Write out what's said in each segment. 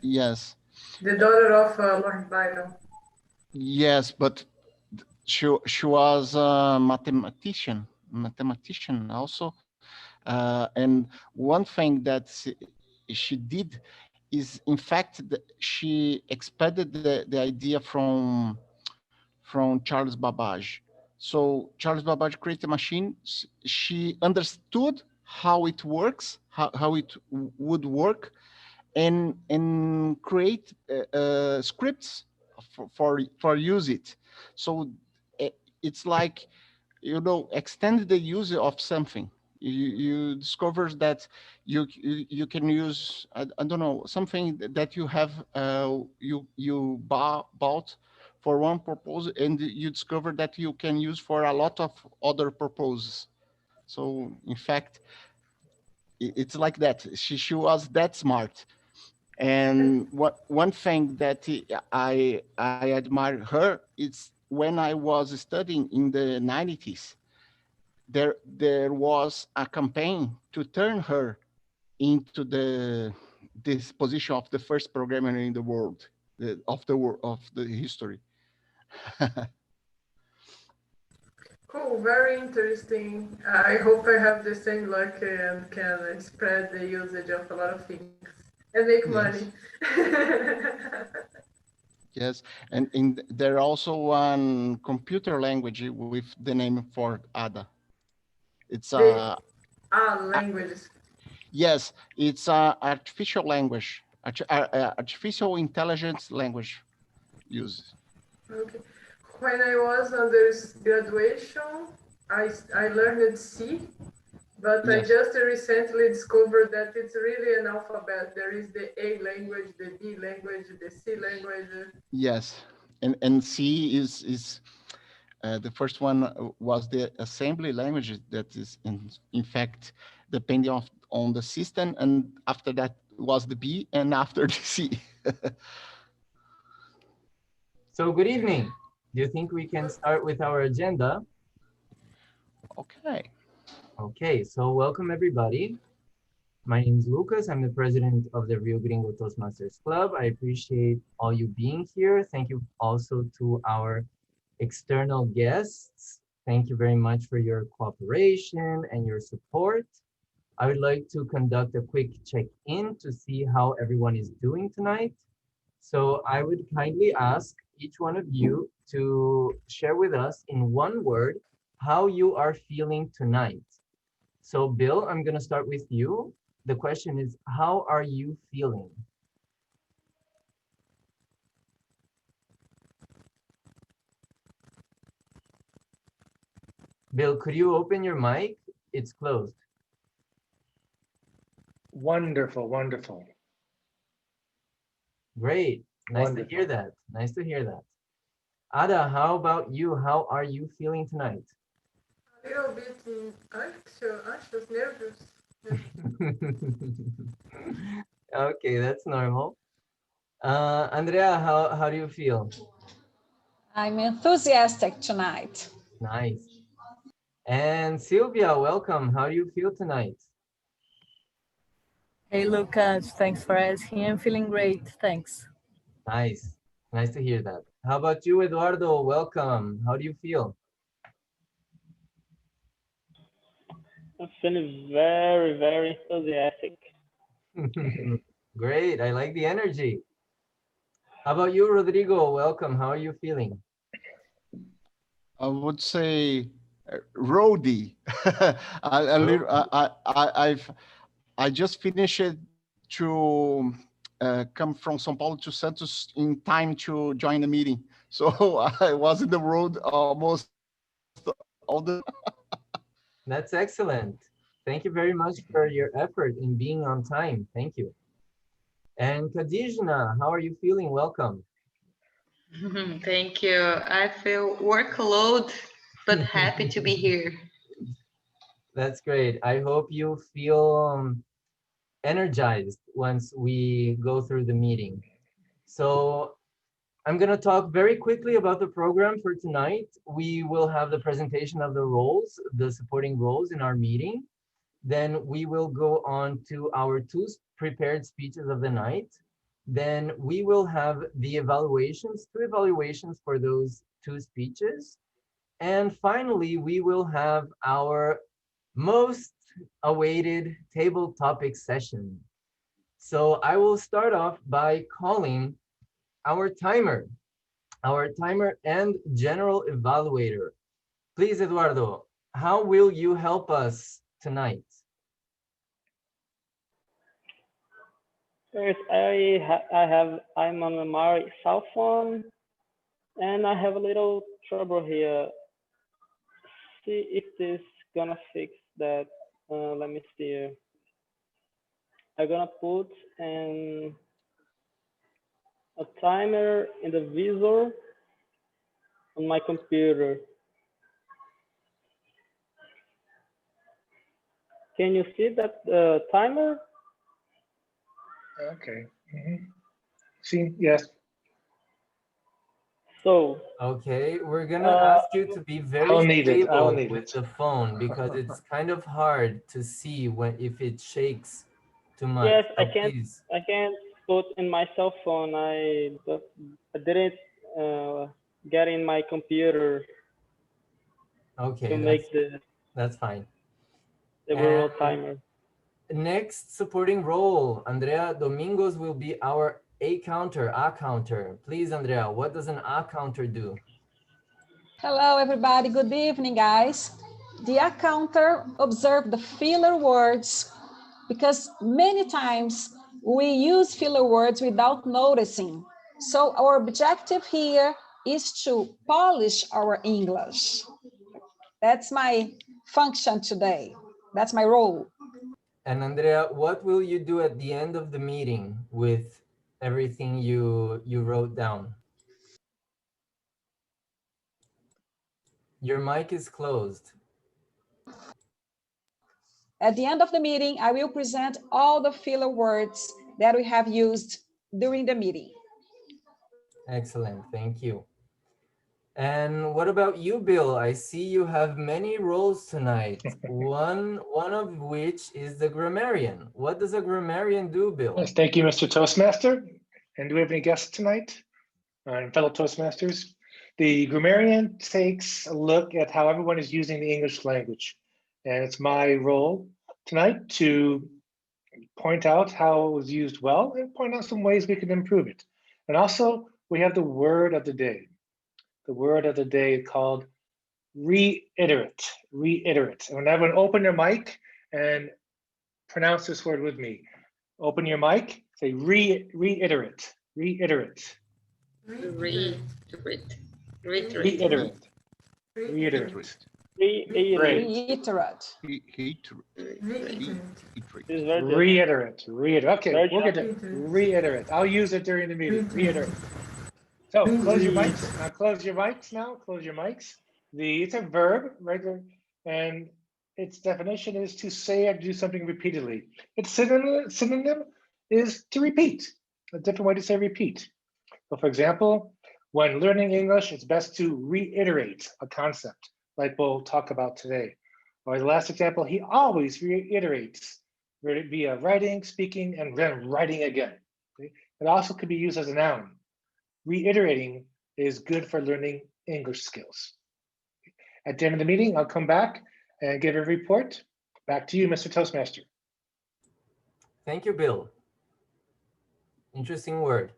Yes. The daughter of Lord Byron. Yes, but she was a mathematician also. And one thing that she did is, in fact, she expanded the idea from Charles Babbage. So Charles Babbage created a machine. She understood how it works, how it would work, and create scripts for use it. So uh, it's like, extend the use of something. You discover that you can use, I don't know, something that you have, you bought for one purpose, and you discover that you can use for a lot of other purposes. So in fact, it's like that. She was that smart. And what one thing that I admire her is, when I was studying in the 90s, there was a campaign to turn her into this position of the first programmer in the world, of the history. Cool, very interesting. I hope I have the same luck and can spread the usage of a lot of things and make money. Yes, yes, and there also one computer language with the name for Ada. It's The a languages. yes, it's a artificial language, artificial intelligence language use. Okay. When I was under graduation, I learned C, but I Yes, just recently discovered that it's really an alphabet. There is the A language, the D language, the C language. yes, and C is the first one was the assembly language that is in fact depending on the system, and after that was the B, and after the C. So good evening. Do you think we can start with our agenda? Okay. Okay, so welcome everybody. My name is Lucas. I'm the president of the Rio Gringo Toastmasters Club. I appreciate all you being here. Thank you also to our external guests. Thank you very much for your cooperation and your support. I would like to conduct a quick check-in to see how everyone is doing tonight. So I would kindly ask each one of you to share with us in one word how you are feeling tonight. So Bill, I'm going to start with you. The question is, how are you feeling? Bill, could you open your mic? It's closed. Wonderful, wonderful. Great. Nice to hear Wonderful. that. Nice to hear that. Ada, how about you? How are you feeling tonight? A little bit anxious, nervous. Okay, that's normal. Andrea, how do you feel? I'm enthusiastic tonight. Nice. And Sylvia, welcome. How do you feel tonight? Hey, Lucas. Thanks for asking. I'm feeling great. Thanks. Nice. Nice to hear that. How about you, Eduardo? Welcome. How do you feel? I'm feeling very, very enthusiastic. Great. I like the energy. How about you, Rodrigo? Welcome. How are you feeling? I would say roadie. A little, I just finished to come from São Paulo to Santos in time to join the meeting. So I was in the road almost all the. That's excellent. Thank you very much for your effort in being on time. Thank you. And Kadijna, how are you feeling? Welcome. Thank you. I feel workload, but happy to be here. That's great. I hope you feel energized once we go through the meeting. So I'm going to talk very quickly about the program for tonight. We will have the presentation of the roles, the supporting roles in our meeting. Then we will go on to our two prepared speeches of the night. Then we will have the evaluations, 2 evaluations for those 2 speeches. And finally, we will have our most awaited table topic session. So I will start off by calling our timer and general evaluator. Please, Eduardo, how will you help us tonight? First, I'm on my cell phone, and I have a little trouble here. See if this gonna fix that. Let me see here. I'm gonna put a timer in the visor on my computer. Can you see that timer? Okay. See, yes. So, Okay, we're gonna ask you to be very I'll need it. I'll stable need with it. the phone because it's kind of hard to see if it shakes too much. yes, So please. I can't put in my cell phone. I didn't get in my computer Okay, to make that's fine. the real And timer. next supporting role, Andrea Domingos will be our A counter. Please, Andrea, what does an A counter do? Hello, everybody. Good evening, guys. The counter observe the filler words because many times we use filler words without noticing. So our objective here is to polish our English. That's my function today. That's my role. And Andrea, what will you do at the end of the meeting with everything you wrote down? Your mic is closed. At the end of the meeting, I will present all the filler words that we have used during the meeting. Excellent, thank you. And what about you, Bill? I see you have many roles tonight. One of which is the grammarian. What does a grammarian do, Bill? Yes, thank you, Mr. Toastmaster. And do we have any guests tonight? Fellow Toastmasters? The grammarian takes a look at how everyone is using the English language. And it's my role tonight to point out how it was used well and point out some ways we can improve it. And also, we have the word of the day. The word of the day called reiterate. Reiterate. And when everyone open their mic and pronounce this word with me. Open your mic, say reiterate. Reiterate. Reiterate. Reiterate. Reiterate. Reiterate. Reiterate. Reiterate. Okay, we'll get it. Reiterate. I'll use it during the meeting. Reiterate. So close your mics. Now close your mics now. Close your mics. It's a verb, regular, and its definition is to say or do something repeatedly. Its synonym is to repeat. A different way to say repeat. So for example, when learning English, it's best to reiterate a concept, like we'll talk about today. Or the last example, he always reiterates via writing, speaking, and then writing again. Okay? It also could be used as a noun. Reiterating is good for learning English skills. At the end of the meeting, I'll come back and give a report. Back to you, Mr. Toastmaster. Thank you, Bill. Interesting word.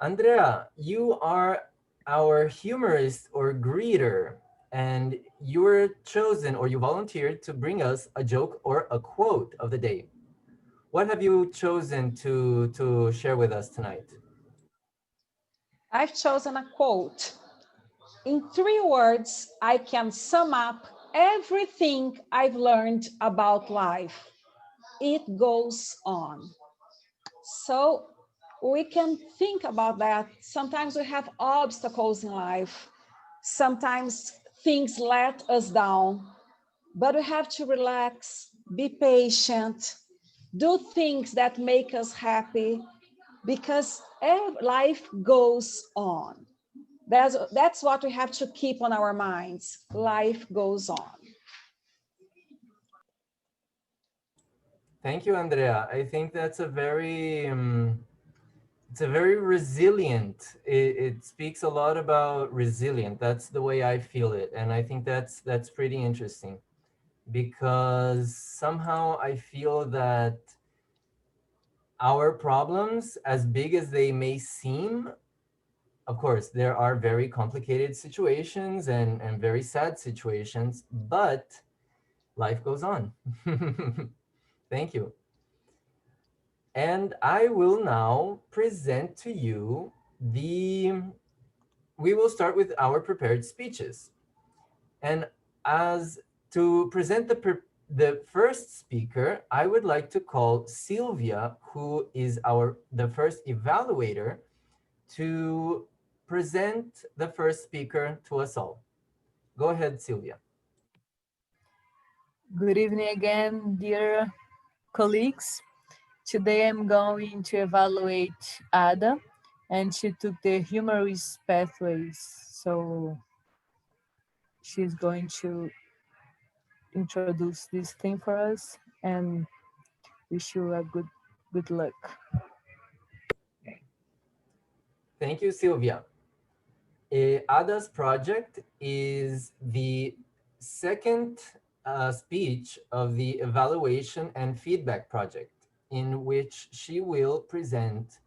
Andrea, you are our humorist or greeter, and you were chosen or you volunteered to bring us a joke or a quote of the day. What have you chosen to share with us tonight? I've chosen a quote. In 3 words, I can sum up everything I've learned about life. It goes on. So we can think about that. Sometimes we have obstacles in life. Sometimes things let us down, but we have to relax, be patient, do things that make us happy, because life goes on. That's what we have to keep on our minds. Life goes on. Thank you, Andrea. I think that's a very it's a very resilient. It speaks a lot about resilient. That's the way I feel it, and I think that's pretty interesting because somehow I feel that our problems, as big as they may seem, of course, there are very complicated situations and very sad situations, but life goes on. Thank you. And I will now present to you we will start with our prepared speeches. And as to present the first speaker, I would like to call Sylvia, who is the first evaluator, to present the first speaker to us all. Go ahead, Sylvia. Good evening again, dear colleagues. Today I'm going to evaluate Ada, and she took the humorous pathways. So she's going to introduce this thing for us and wish you a good luck. Thank you, Sylvia. Ada's project is the second speech of the evaluation and feedback project, in which she will present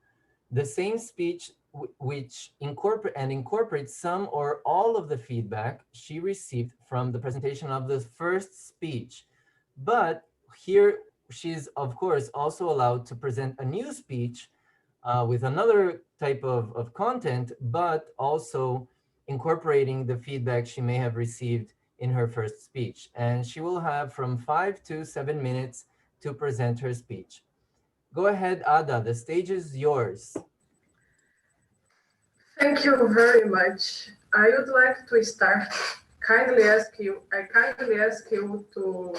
the same speech which incorporates some or all of the feedback she received from the presentation of the first speech. But here she's of course also allowed to present a new speech with another type of content, but also incorporating the feedback she may have received in her first speech. And she will have from 5 to 7 minutes to present her speech. Go ahead, Ada, the stage is yours. Thank you very much. I would like to start. I kindly ask you to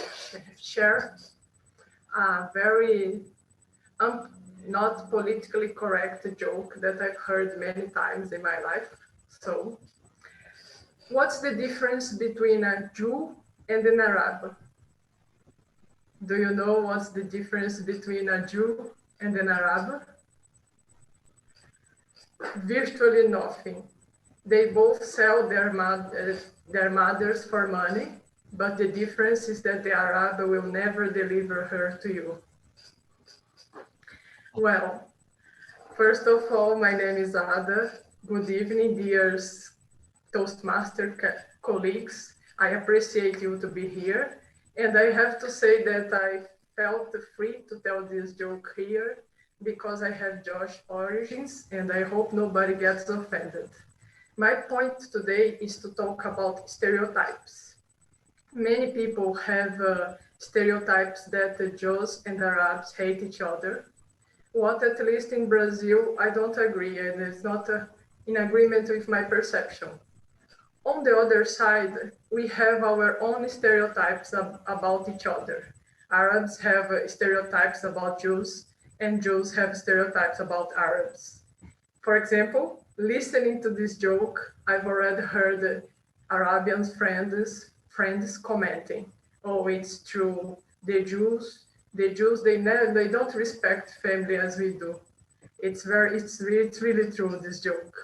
share a very not politically correct joke that I've heard many times in my life. So, what's the difference between a Jew and an Arab? Do you know what's the difference between a Jew and an Arab? Virtually nothing. They both sell their mothers for money, but the difference is that the Arab will never deliver her to you. Well, first of all, my name is Ada. Good evening, dear Toastmaster colleagues. I appreciate you to be here. And I have to say that I felt free to tell this joke here because I have Josh origins and I hope nobody gets offended. My point today is to talk about stereotypes. Many people have stereotypes that the Jews and Arabs hate each other. What, at least in Brazil, I don't agree, and it's not in agreement with my perception. On the other side, we have our own stereotypes about each other. Arabs have stereotypes about Jews, and Jews have stereotypes about Arabs. For example, listening to this joke, I've already heard Arabian friends commenting, "Oh, it's true. The Jews, they don't respect family as we do." It's really true, this joke.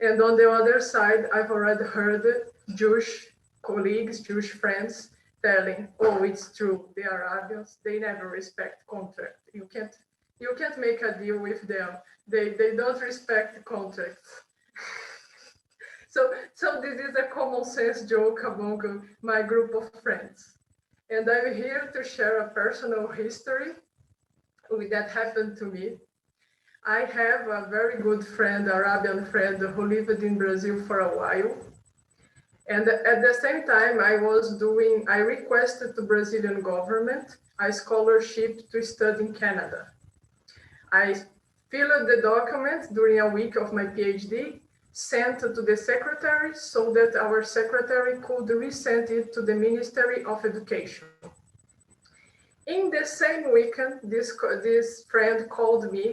And on the other side, I've already heard Jewish colleagues, Jewish friends telling, "Oh, it's true. The Arabians, they never respect contract. You can't make a deal with them. They don't respect contracts." So this is a common sense joke among my group of friends. And I'm here to share a personal history that happened to me. I have a very good friend, Arabian friend, who lived in Brazil for a while. And at the same time, I requested to Brazilian government a scholarship to study in Canada. I filled the document during a week of my PhD, sent to the secretary so that our secretary could resend it to the Ministry of Education. In the same weekend, this friend called me,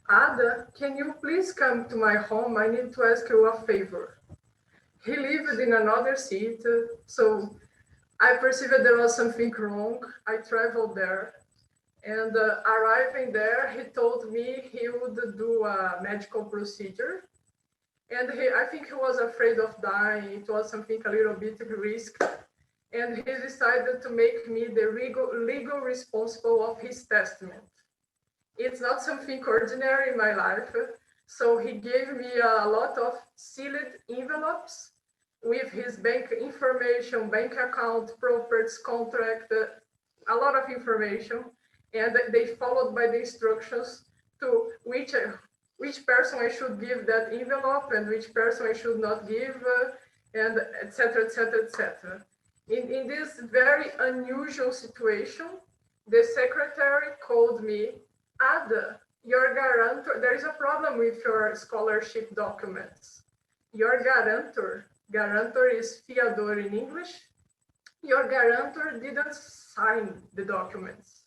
"Ada, can you please come to my home? I need to ask you a favor." He lived in another city, so I perceived there was something wrong. I traveled there, And arriving there, he told me he would do a medical procedure. And I think he was afraid of dying. It was something a little bit risky. And he decided to make me the legal responsible of his testament. It's not something ordinary in my life. So he gave me a lot of sealed envelopes with his bank information, bank account, properties, contract, a lot of information. And they followed by the instructions to which person I should give that envelope and which person I should not give, and etc., etc., etc. In this very unusual situation, the secretary called me, Ada, your guarantor, there is a problem with your scholarship documents. Your guarantor is fiador in English, your guarantor didn't sign the documents.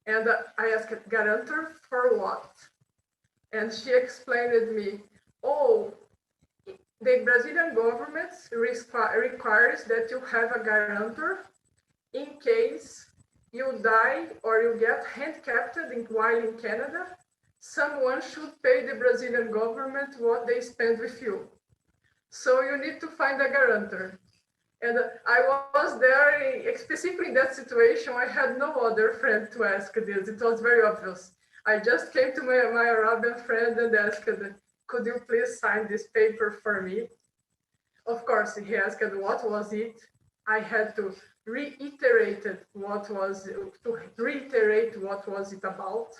And I asked, guarantor for what? And she explained to me, oh, the Brazilian government requires that you have a guarantor in case you die or you get handicapped while in Canada. Someone should pay the Brazilian government what they spend with you. So you need to find a guarantor. And I was there, specifically in that situation, I had no other friend to ask this. It was very obvious. I just came to my Arabian friend and asked, could you please sign this paper for me? Of course, he asked what was it. I had to reiterate what was it about,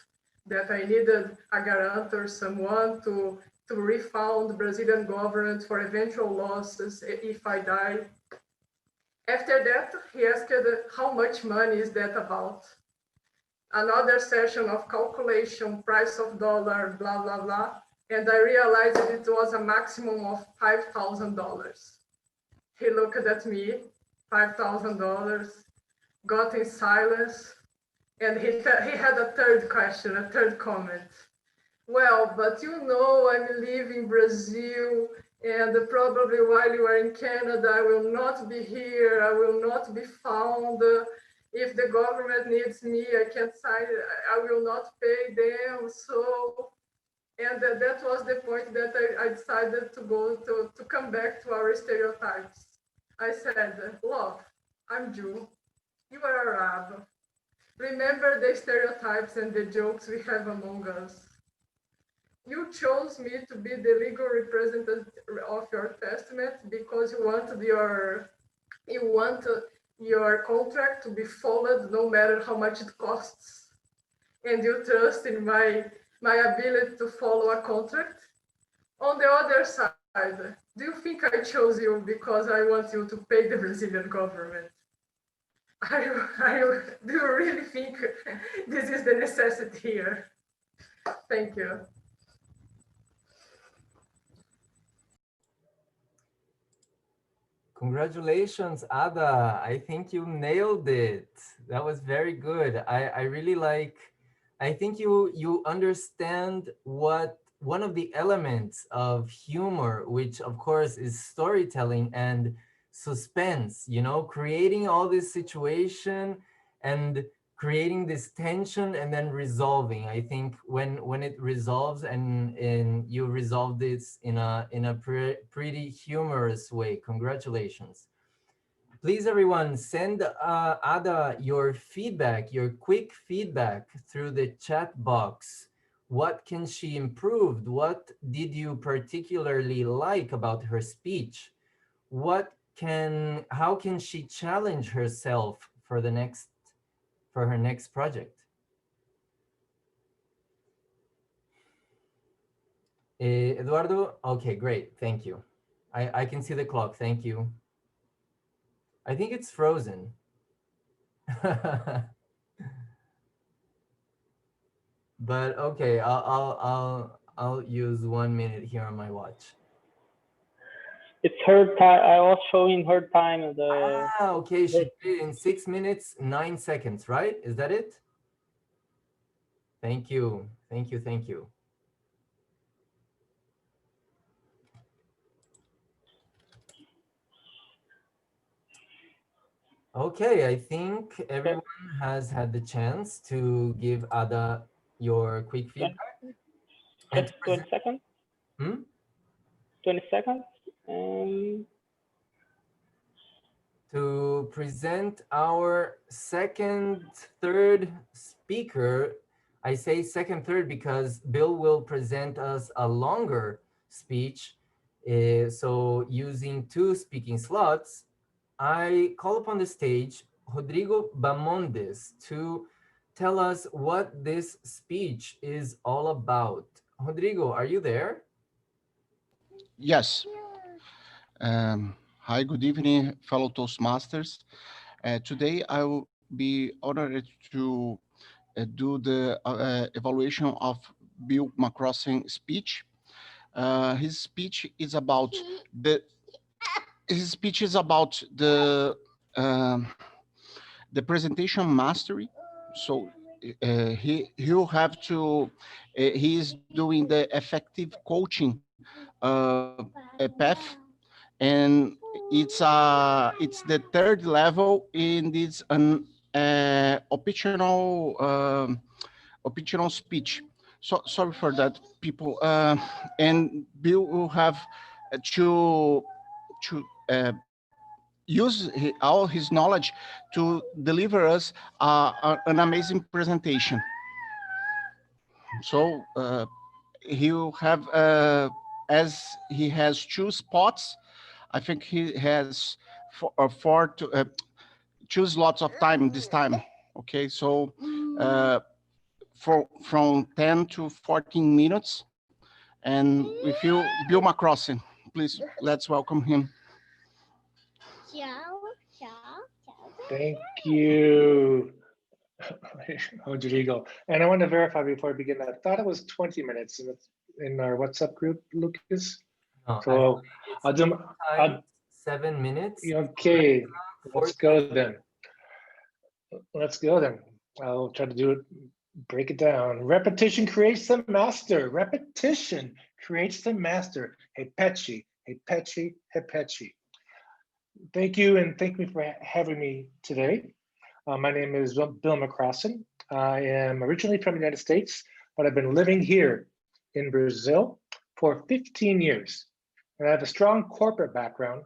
that I needed a guarantor, someone to refund the Brazilian government for eventual losses if I die. After that, he asked how much money is that about? Another session of calculation, price of dollar, blah, blah, blah. And I realized that it was a maximum of $5,000. He looked at me, $5,000, got in silence, and he had a third question, a third comment. Well, but you know, I'm leaving Brazil, and probably while you are in Canada, I will not be here, I will not be found. If the government needs me, I can't sign, I will not pay them. So, and that was the point that I decided to come back to our stereotypes. I said, look, I'm Jew, you are Arab. Remember the stereotypes and the jokes we have among us. You chose me to be the legal representative of your testament because you want your contract to be followed no matter how much it costs. And you trust in my ability to follow a contract. On the other side, do you think I chose you because I want you to pay the Brazilian government? Do you really think this is the necessity here? Thank you. Congratulations, Ada. I think you nailed it. That was very good. I really like, I think you understand what one of the elements of humor, which of course is storytelling and suspense, you know, creating all this situation and creating this tension and then resolving. I think when it resolves and you resolve this in a pretty humorous way. Congratulations. Please everyone send Ada your feedback, your quick feedback through the chat box. What can she improve? What did you particularly like about her speech? How can she challenge herself for her next project? Eduardo, okay, great, thank you. I can see the clock, thank you. I think it's frozen. But okay, I'll use 1 minute here on my watch. It's her time. I was showing her time. Okay, she did it in 6 minutes, 9 seconds, right? Is that it? Thank you, thank you, thank you. Okay, I think everyone has had the chance to give Ada your quick feedback and Just to 20 present. seconds. Hmm? 20 seconds. Um, To present our second, third speaker. I say second, third because Bill will present us a longer speech. So using two speaking slots, I call upon the stage Rodrigo Bamondes to tell us what this speech is all about. Rodrigo, are you there? Yes. Hi, good evening, fellow Toastmasters. Today I will be honored to do the evaluation of Bill McCrossing speech. His speech is about the his speech is about um, the presentation mastery. So he'll have to he is doing the effective coaching path, and it's the third level in this optional speech. So sorry for that, people. And Bill will have to use all his knowledge to deliver us an amazing presentation. So he will have, as he has two spots, I think he has four to choose lots of time this time. Okay, so from 10 to 14 minutes. And with you, Bill McCrossing, please let's welcome him. Thank you, Rodrigo. And I want to verify before I begin. I thought it was 20 minutes in our WhatsApp group, Lucas. No, So actually, it's I'll do. two times I'll, 7 minutes. okay, let's 14 go minutes. then. Let's go then. I'll try to do it, break it down. Repetition creates the master. Repetition creates the master. Hey, Petchy, hey, Petchy, hey, Petchy. Thank you, and thank me for having me today. My name is Bill McCrossin. I am originally from the United States, but I've been living here in Brazil for 15 years. And I have a strong corporate background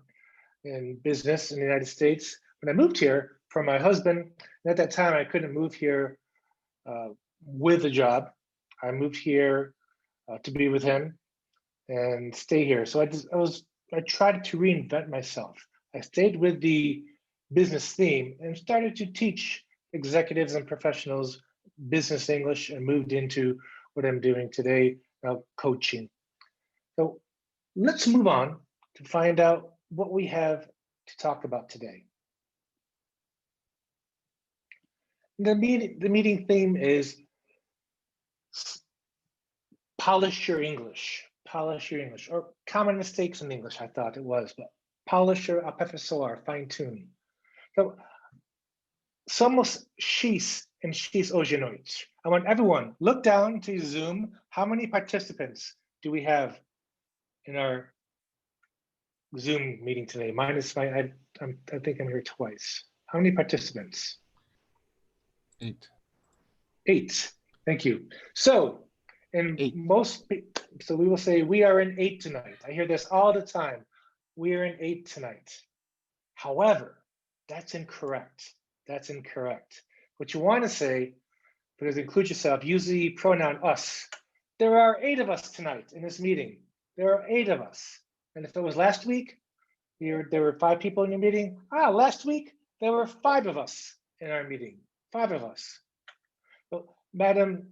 in business in the United States. When I moved here for my husband, and at that time I couldn't move here with a job. I moved here to be with him and stay here. So I tried to reinvent myself. I stayed with the business theme and started to teach executives and professionals business English and moved into what I'm doing today, coaching. So let's move on to find out what we have to talk about today. The meeting theme is polish your English, or common mistakes in English, I thought it was, but polish your aperfeiçoar, fine tune. So, somos X and X hoje à noite. I want everyone, look down to Zoom. How many participants do we have in our Zoom meeting today? Minus I think I'm here twice. How many participants? 8. 8. Thank you. So, in 8. so we will say we are in 8 tonight. I hear this all the time. We are in 8 tonight. However, that's incorrect. That's incorrect. What you want to say, because include yourself, use the pronoun us. There are 8 of us tonight in this meeting. There are 8 of us. And if it was last week, there were 5 people in your meeting. Last week, there were 5 of us in our meeting. 5 of us. Well, Madam,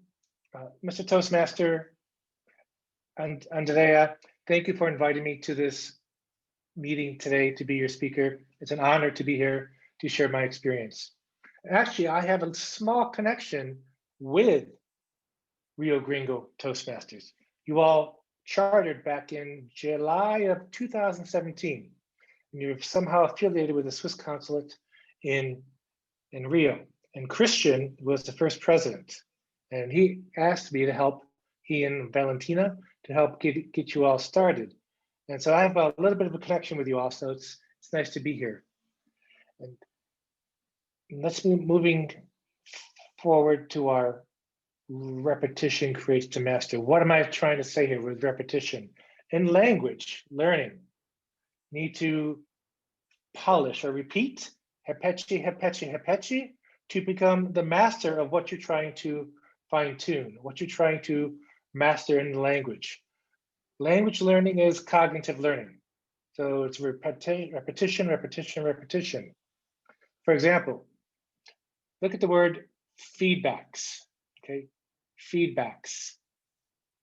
Mr. Toastmaster, and Andrea, thank you for inviting me to this meeting today to be your speaker. It's an honor to be here to share my experience. Actually, I have a small connection with Rio Gringo Toastmasters. You all chartered back in July of 2017, and you're somehow affiliated with the Swiss consulate in Rio. And Christian was the first president, and he asked me to help, he and Valentina, to help get you all started. And so I have a little bit of a connection with you all, so it's nice to be here. And let's be moving forward to our repetition creates to master. What am I trying to say here with repetition? In language learning, need to polish or repeat, hepechi, hepechi, hepechi, to become the master of what you're trying to fine tune, what you're trying to master in the language. Language learning is cognitive learning. So it's repetition, repetition, repetition. For example, look at the word feedbacks, okay? Feedbacks.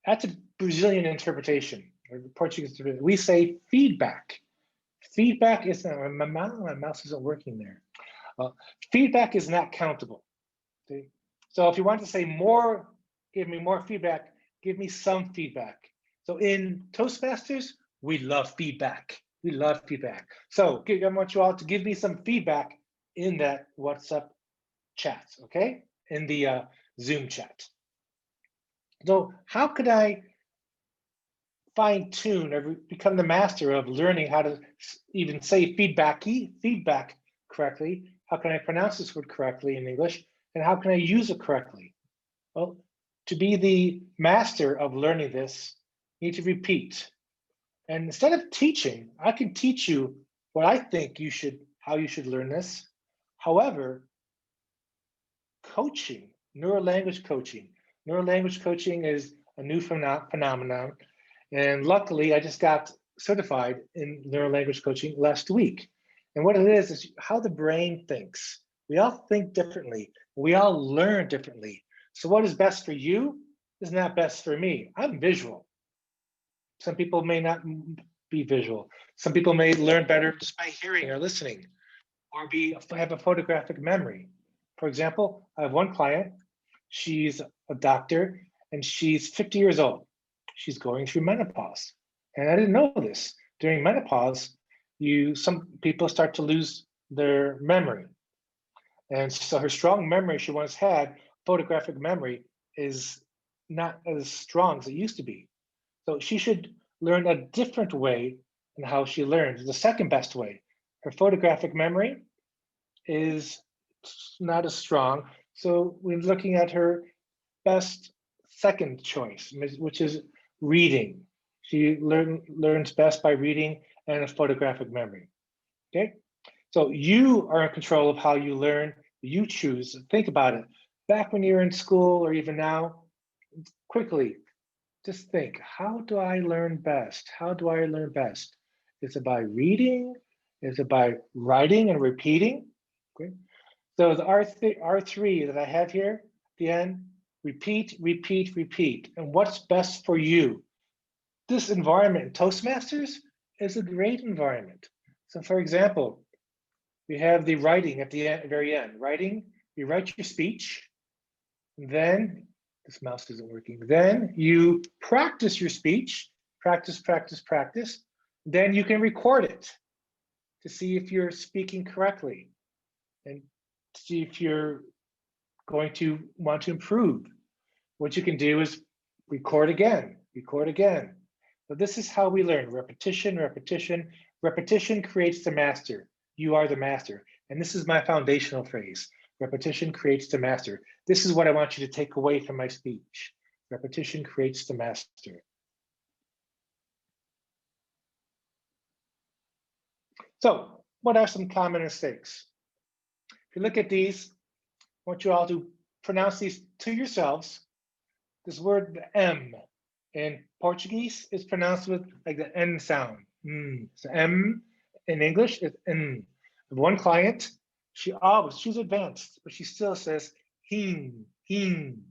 That's a Brazilian interpretation, or Portuguese interpretation. We say feedback. Feedback is not, my mouse isn't working there. Feedback is not countable. Okay? So if you want to say more, give me more feedback, give me some feedback. So in Toastmasters, we love feedback. We love feedback. So I want you all to give me some feedback in that WhatsApp chat, okay? In the Zoom chat. So how could I fine tune or become the master of learning how to even say feedback correctly? How can I pronounce this word correctly in English? And how can I use it correctly? Well, to be the master of learning this, you need to repeat. And instead of teaching, I can teach you what I think you should, how you should learn this. However, coaching, neurolanguage coaching is a new phenomenon. And luckily, I just got certified in neurolanguage coaching last week. And what it is how the brain thinks. We all think differently. We all learn differently. So what is best for you is not best for me. I'm visual. Some people may not be visual. Some people may learn better just by hearing or listening, or have a photographic memory. For example, I have one client. She's a doctor and she's 50 years old. She's going through menopause. And I didn't know this. During menopause, some people start to lose their memory. And so her strong memory she once had, photographic memory, is not as strong as it used to be. So she should learn a different way in how she learns, the second best way. Her photographic memory is not as strong. So we're looking at her best second choice, which is reading. She learns best by reading and a photographic memory. Okay, so you are in control of how you learn. You choose. Think about it. Back when you were in school or even now, quickly, just think, how do I learn best? How do I learn best? Is it by reading? Is it by writing and repeating? Okay. So the R3 that I have here at the end, repeat, repeat, repeat. And what's best for you? This environment in Toastmasters is a great environment. So for example, we have the writing at the very end. Writing, you write your speech, then, this mouse isn't working, then you practice your speech, practice, practice, practice. Then you can record it to see if you're speaking correctly and see if you're going to want to improve. What you can do is record again, record again. So this is how we learn: repetition, repetition. Repetition creates the master. You are the master. And this is my foundational phrase: repetition creates the master. This is what I want you to take away from my speech. Repetition creates the master. So what are some common mistakes? If you look at these, I want you all to pronounce these to yourselves. This word, the M, in Portuguese is pronounced with like the N sound. So M in English is N. One client, she's advanced, but she still says heen, heen.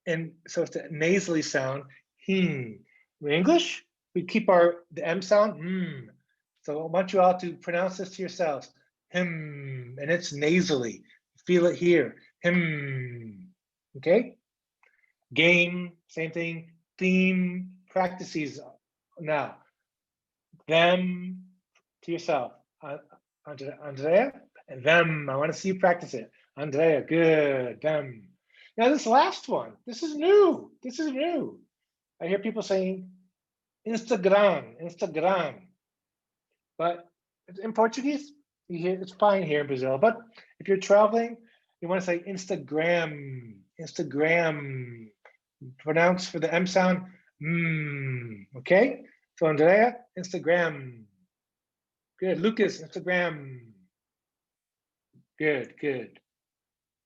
And so it's a nasally sound, heen. In English, we keep the M sound, So I want you all to pronounce this to yourselves, him, and it's nasally. Feel it here, him, okay? Game, same thing. Theme, practices now. Them to yourself. Andrea, and them. I want to see you practice it. Andrea, good. Them. Now this last one, this is new. This is new. I hear people saying Instagram, Instagram. But in Portuguese, It's fine here in Brazil, but if you're traveling, you want to say Instagram, Instagram. Pronounce for the M sound, okay? So Andrea, Instagram. Good. Lucas, Instagram. Good, good,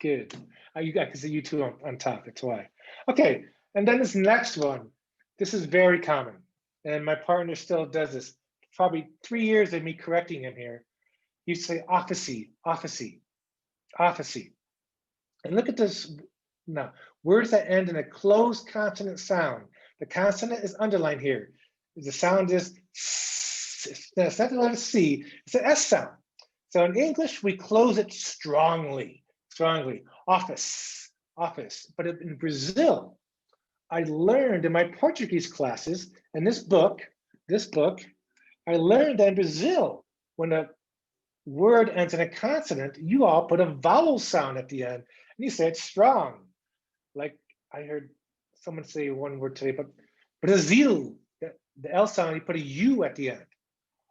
good. I can see you two on top, that's why. Okay, and then this next one. This is very common, and my partner still does this. Probably 3 years of me correcting him here. You say officey, officey, officey. And look at this now. Words that end in a closed consonant sound. The consonant is underlined here. The sound is, it's not the letter C, it's an S sound. So in English, we close it strongly, strongly. Office, office. But in Brazil, I learned in my Portuguese classes, and this book, I learned that in Brazil, when a word ends in a consonant, you all put a vowel sound at the end, and you say it's strong. Like I heard someone say one word today, but Brazil, the L sound, you put a U at the end.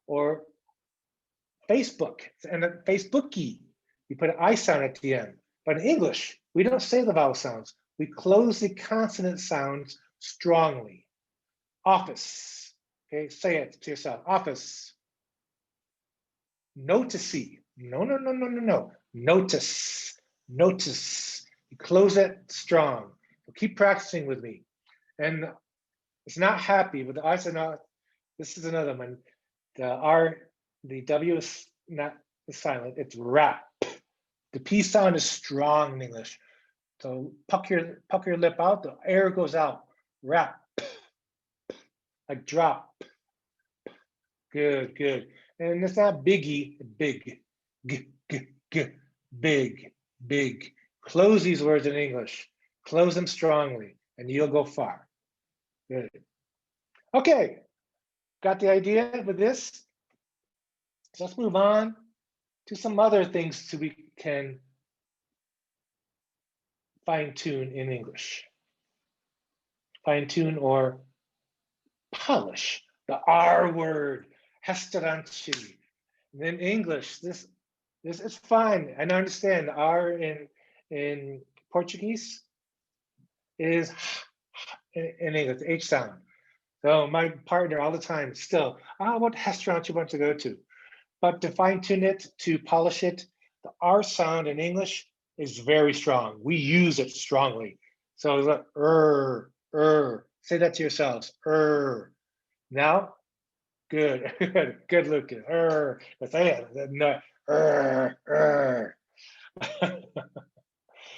Or Facebook, and a Facebooky, you put an I sound at the end. But in English, we don't say the vowel sounds. We close the consonant sounds strongly. Office, okay, say it to yourself, office. Noticey, no, no, no, no, no, no. Notice, notice. You close it strong. So keep practicing with me. And it's not happy, but the I's are not, this is another one. The R, the W is not silent, it's rap. The P sound is strong in English. So puck your lip out, the air goes out. Rap, like drop. Good, good. And it's not biggie, big, big, big. Close these words in English. Close them strongly, and you'll go far. Good. Okay, got the idea with this? So let's move on to some other things so we can fine tune in English. Fine tune or polish the R word, restaurante. In English, this is fine. And I understand the R in Portuguese is in English, the H sound. So my partner all the time still, what restaurant you want to go to? But to fine tune it, to polish it, the R sound in English is very strong. We use it strongly. So it's like, say that to yourselves, Now, good, good, Lucas, let's say it, no,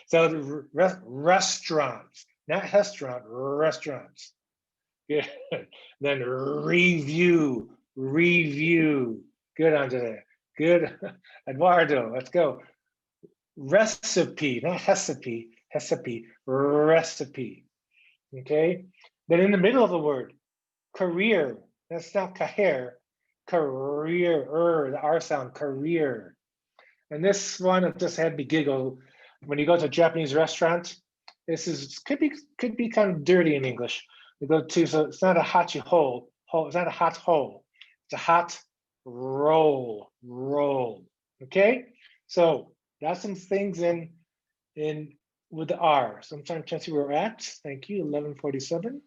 So the restaurants, not restaurant, restaurants. Good. Then review. Good, Andrea. Good, Eduardo. Let's go. Recipe, not recipe. Recipe. Okay. Then in the middle of the word, career. That's not career. Career. The R sound. Career. And this one just had me giggle. When you go to a Japanese restaurant, could be kind of dirty in English. You go to, so it's not a hachi hole. It's not a hot hole. It's a hot roll. Okay, so that's some things in with the R. So I'm trying to see where we're at. Thank you. 11:47.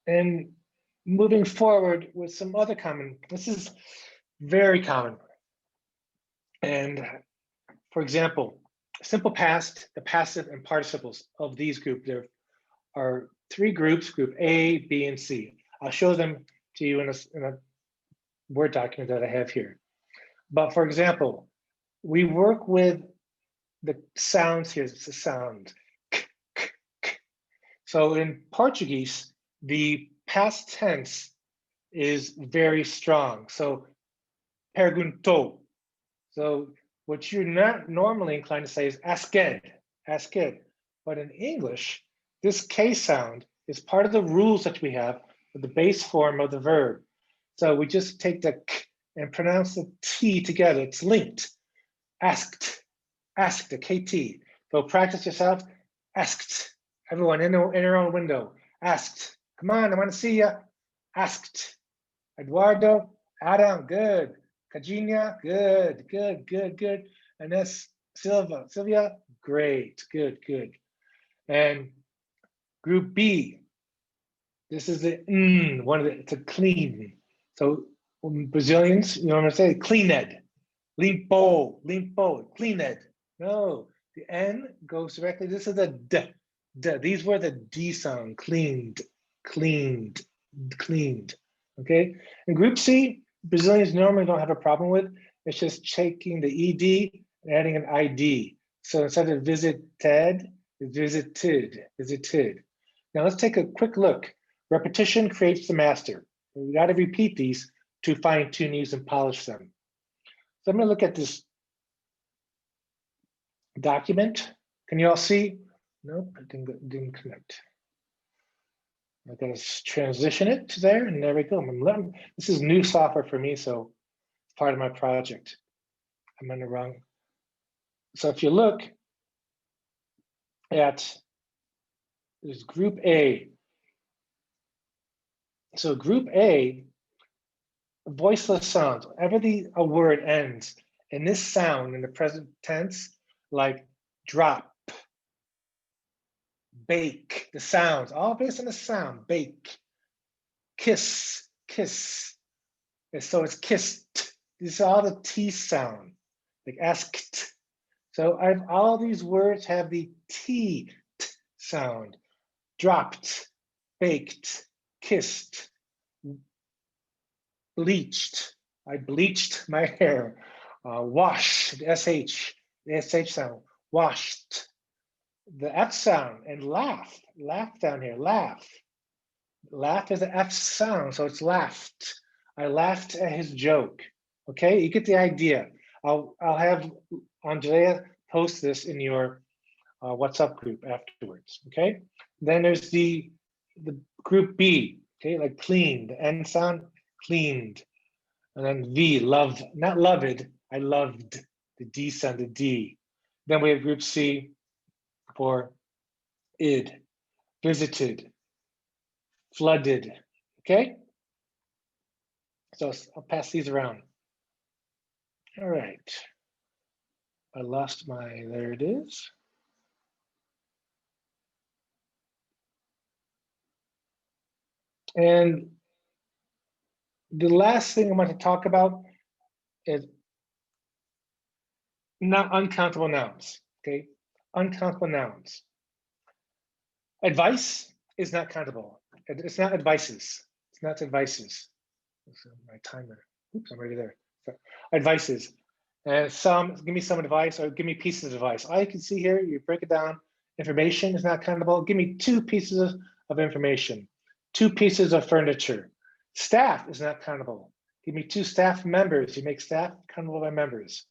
And moving forward with some other common. This is very common. And for example, simple past, the passive and participles of these groups. There are 3 groups, group A, B, and C. I'll show them to you in a Word document that I have here. But for example, we work with the sounds here, it's a sound. So in Portuguese, the past tense is very strong. So perguntou. So what you're not normally inclined to say is asked. But in English, this K sound is part of the rules that we have for the base form of the verb. So we just take the K and pronounce the T together. It's linked. Asked, the KT. So practice yourself. Asked. Everyone in their own window. asked. Come on, I want to see you. Asked. Eduardo, Adam, good. Kajina, good, good, good, good. And that's Sylvia, great, good, good. And group B, this is the one of the, it's a clean. So Brazilians, you know what I'm saying? Cleaned, limpo, cleaned. No, the N goes directly. This is a D. These were the D sound, cleaned, cleaned, cleaned. Okay. And group C, Brazilians normally don't have a problem with. It's just taking the ED and adding an ID. So instead of visited, it's visited. Now let's take a quick look. Repetition creates the master. We got to repeat these to fine tune these and polish them. So I'm going to look at this document. Can you all see? Nope, it didn't connect. I'm going to transition it to there, and there we go. This is new software for me, so it's part of my project. I'm on the wrong. So if you look at this group A, so group A, voiceless sounds. Whenever a word ends in this sound in the present tense, like drop, bake, the sounds, all based on the sound, bake, kiss, kiss. And so it's kissed. These are all the T sound, like asked. So all these words have the T sound. Dropped, baked, kissed, bleached. I bleached my hair. Wash, the SH sound. Washed. The F sound, and laugh down here, laugh. Laugh is the F sound, so it's laughed. I laughed at his joke. Okay, you get the idea. I'll have Andrea post this in your WhatsApp group afterwards. Okay, then there's the group B. Okay, like clean, the N sound, cleaned, and then V, loved, not loved. I loved the D sound, the D. Then we have group C for id, visited, flooded. Okay, so I'll pass these around. All right. I lost there it is. And the last thing I want to talk about is not uncountable nouns, okay? Uncountable nouns. Advice is not countable. It's not advices. It's not advices. My timer. Oops, I'm already there. So, advices. And give me some advice or give me pieces of advice. All you can see here, you break it down. Information is not countable. Give me 2 pieces of information, 2 pieces of furniture. Staff is not countable. Give me 2 staff members. You make staff countable by members.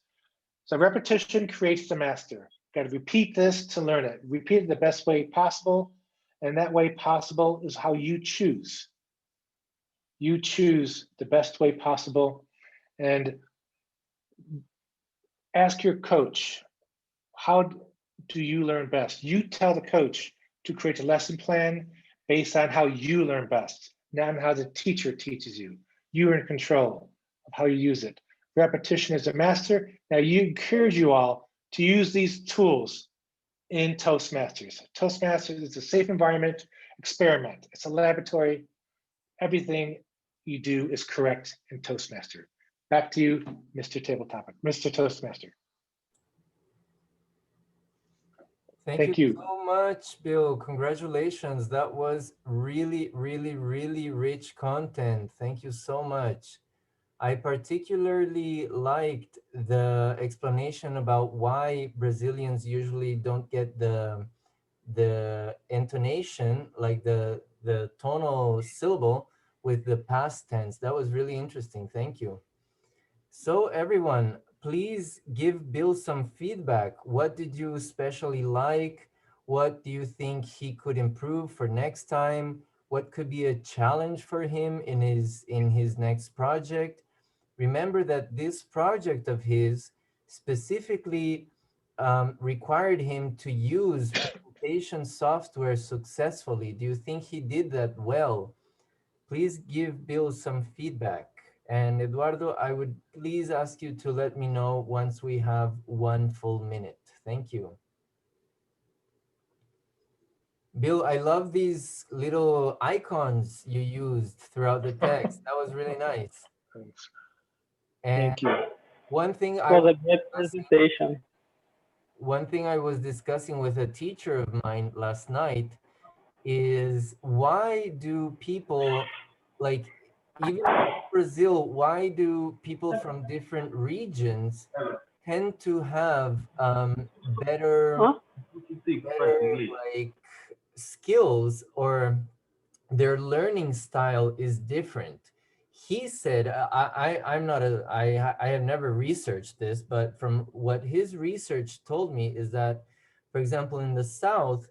So repetition creates the master. Got to repeat this to learn it. Repeat it the best way possible. And that way possible is how you choose. You choose the best way possible. And ask your coach, how do you learn best? You tell the coach to create a lesson plan based on how you learn best, not on how the teacher teaches you. You are in control of how you use it. Repetition is a master. Now you encourage you all to use these tools in Toastmasters. Toastmasters is a safe environment, experiment. It's a laboratory. Everything you do is correct in Toastmaster. Back to you, Mr. Table Topic, Mr. Toastmaster. Thank you so much, Bill. Congratulations. That was really, really, really rich content. Thank you so much. I particularly liked the explanation about why Brazilians usually don't get the intonation, like the tonal syllable with the past tense. That was really interesting. Thank you. So everyone, please give Bill some feedback. What did you especially like? What do you think he could improve for next time? What could be a challenge for him in his next project? Remember that this project of his specifically required him to use present presentation software successfully. Do you think he did that well? Please give Bill some feedback. And Eduardo, I would please ask you to let me know once we have 1 full minute. Thank you. Bill, I love these little icons you used throughout the text. That was really nice. Thanks. And Thank you. one thing It I was was a great discussing, presentation. one thing I was discussing with a teacher of mine last night is why do people, like, even in Brazil, why do people from different regions tend to have better Huh? better like skills, or their learning style is different? He said, I'm not a, I have never researched this, but from what his research told me is that, for example, in the South,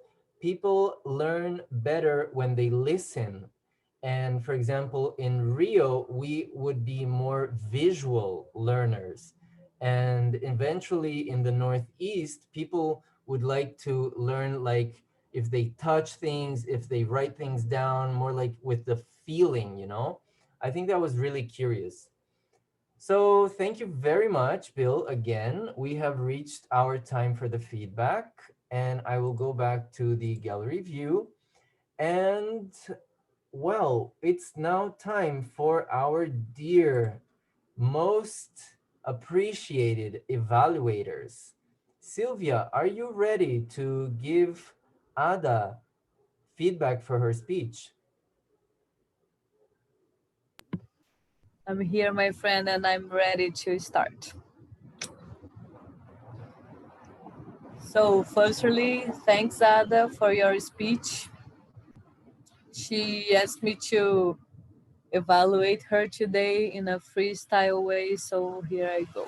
people learn better when they listen. And for example, in Rio, we would be more visual learners. And eventually in the Northeast, people would like to learn, like, if they touch things, if they write things down, more like with the feeling, you know? I think that was really curious. So thank you very much, Bill. Again, we have reached our time for the feedback, and I will go back to the gallery view. And well, it's now time for our dear, most appreciated evaluators. Sylvia, are you ready to give Ada feedback for her speech? I'm here, my friend, and I'm ready to start. So, firstly, thanks, Ada, for your speech. She asked me to evaluate her today in a freestyle way, so here I go.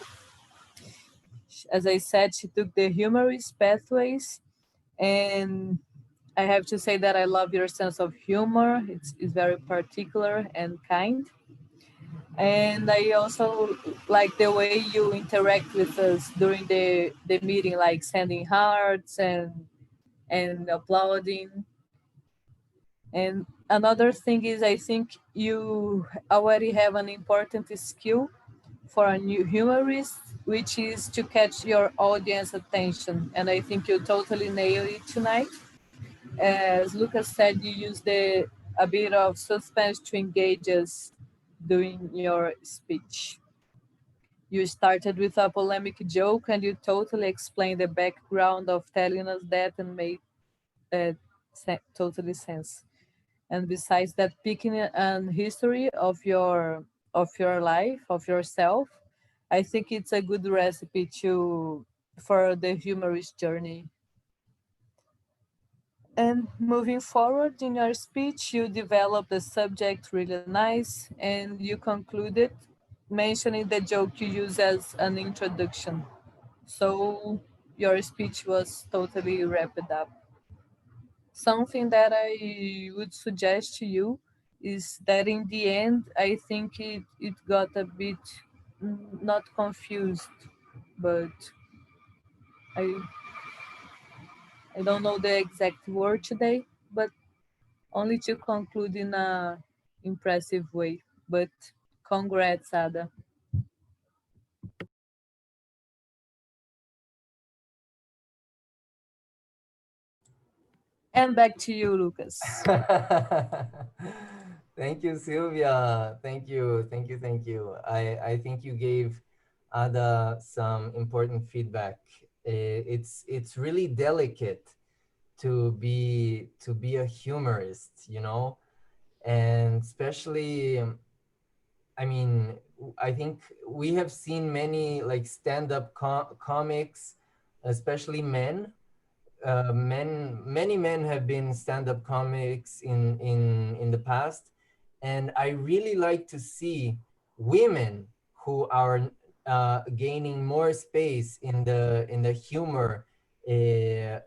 As I said, she took the humorous pathways, and I have to say that I love your sense of humor. It's very particular and kind. And I also like the way you interact with us during the meeting, like sending hearts and applauding. And another thing is, I think you already have an important skill for a new humorist, which is to catch your audience attention. And I think you totally nailed it tonight. As Lucas said, you use a bit of suspense to engage us during your speech. You started with a polemic joke and you totally explained the background of telling us that and made uh, totally sense. And besides that, picking an history of your life, of yourself, I think it's a good recipe to for the humorous journey. And moving forward in your speech, you developed the subject really nice, and you concluded mentioning the joke you use as an introduction. So your speech was totally wrapped up. Something that I would suggest to you is that in the end, I think it got a bit not confused, but I, I don't know the exact word today, but only to conclude in a impressive way. But congrats, Ada. And back to you, Lucas. Thank you, Sylvia. Thank you, thank you, thank you. I think you gave Ada some important feedback. It's really delicate to be a humorist, you know, and especially, I mean, I think we have seen many like stand-up comics, especially men. Many men have been stand-up comics in the past, and I really like to see women who are gaining more space in the humor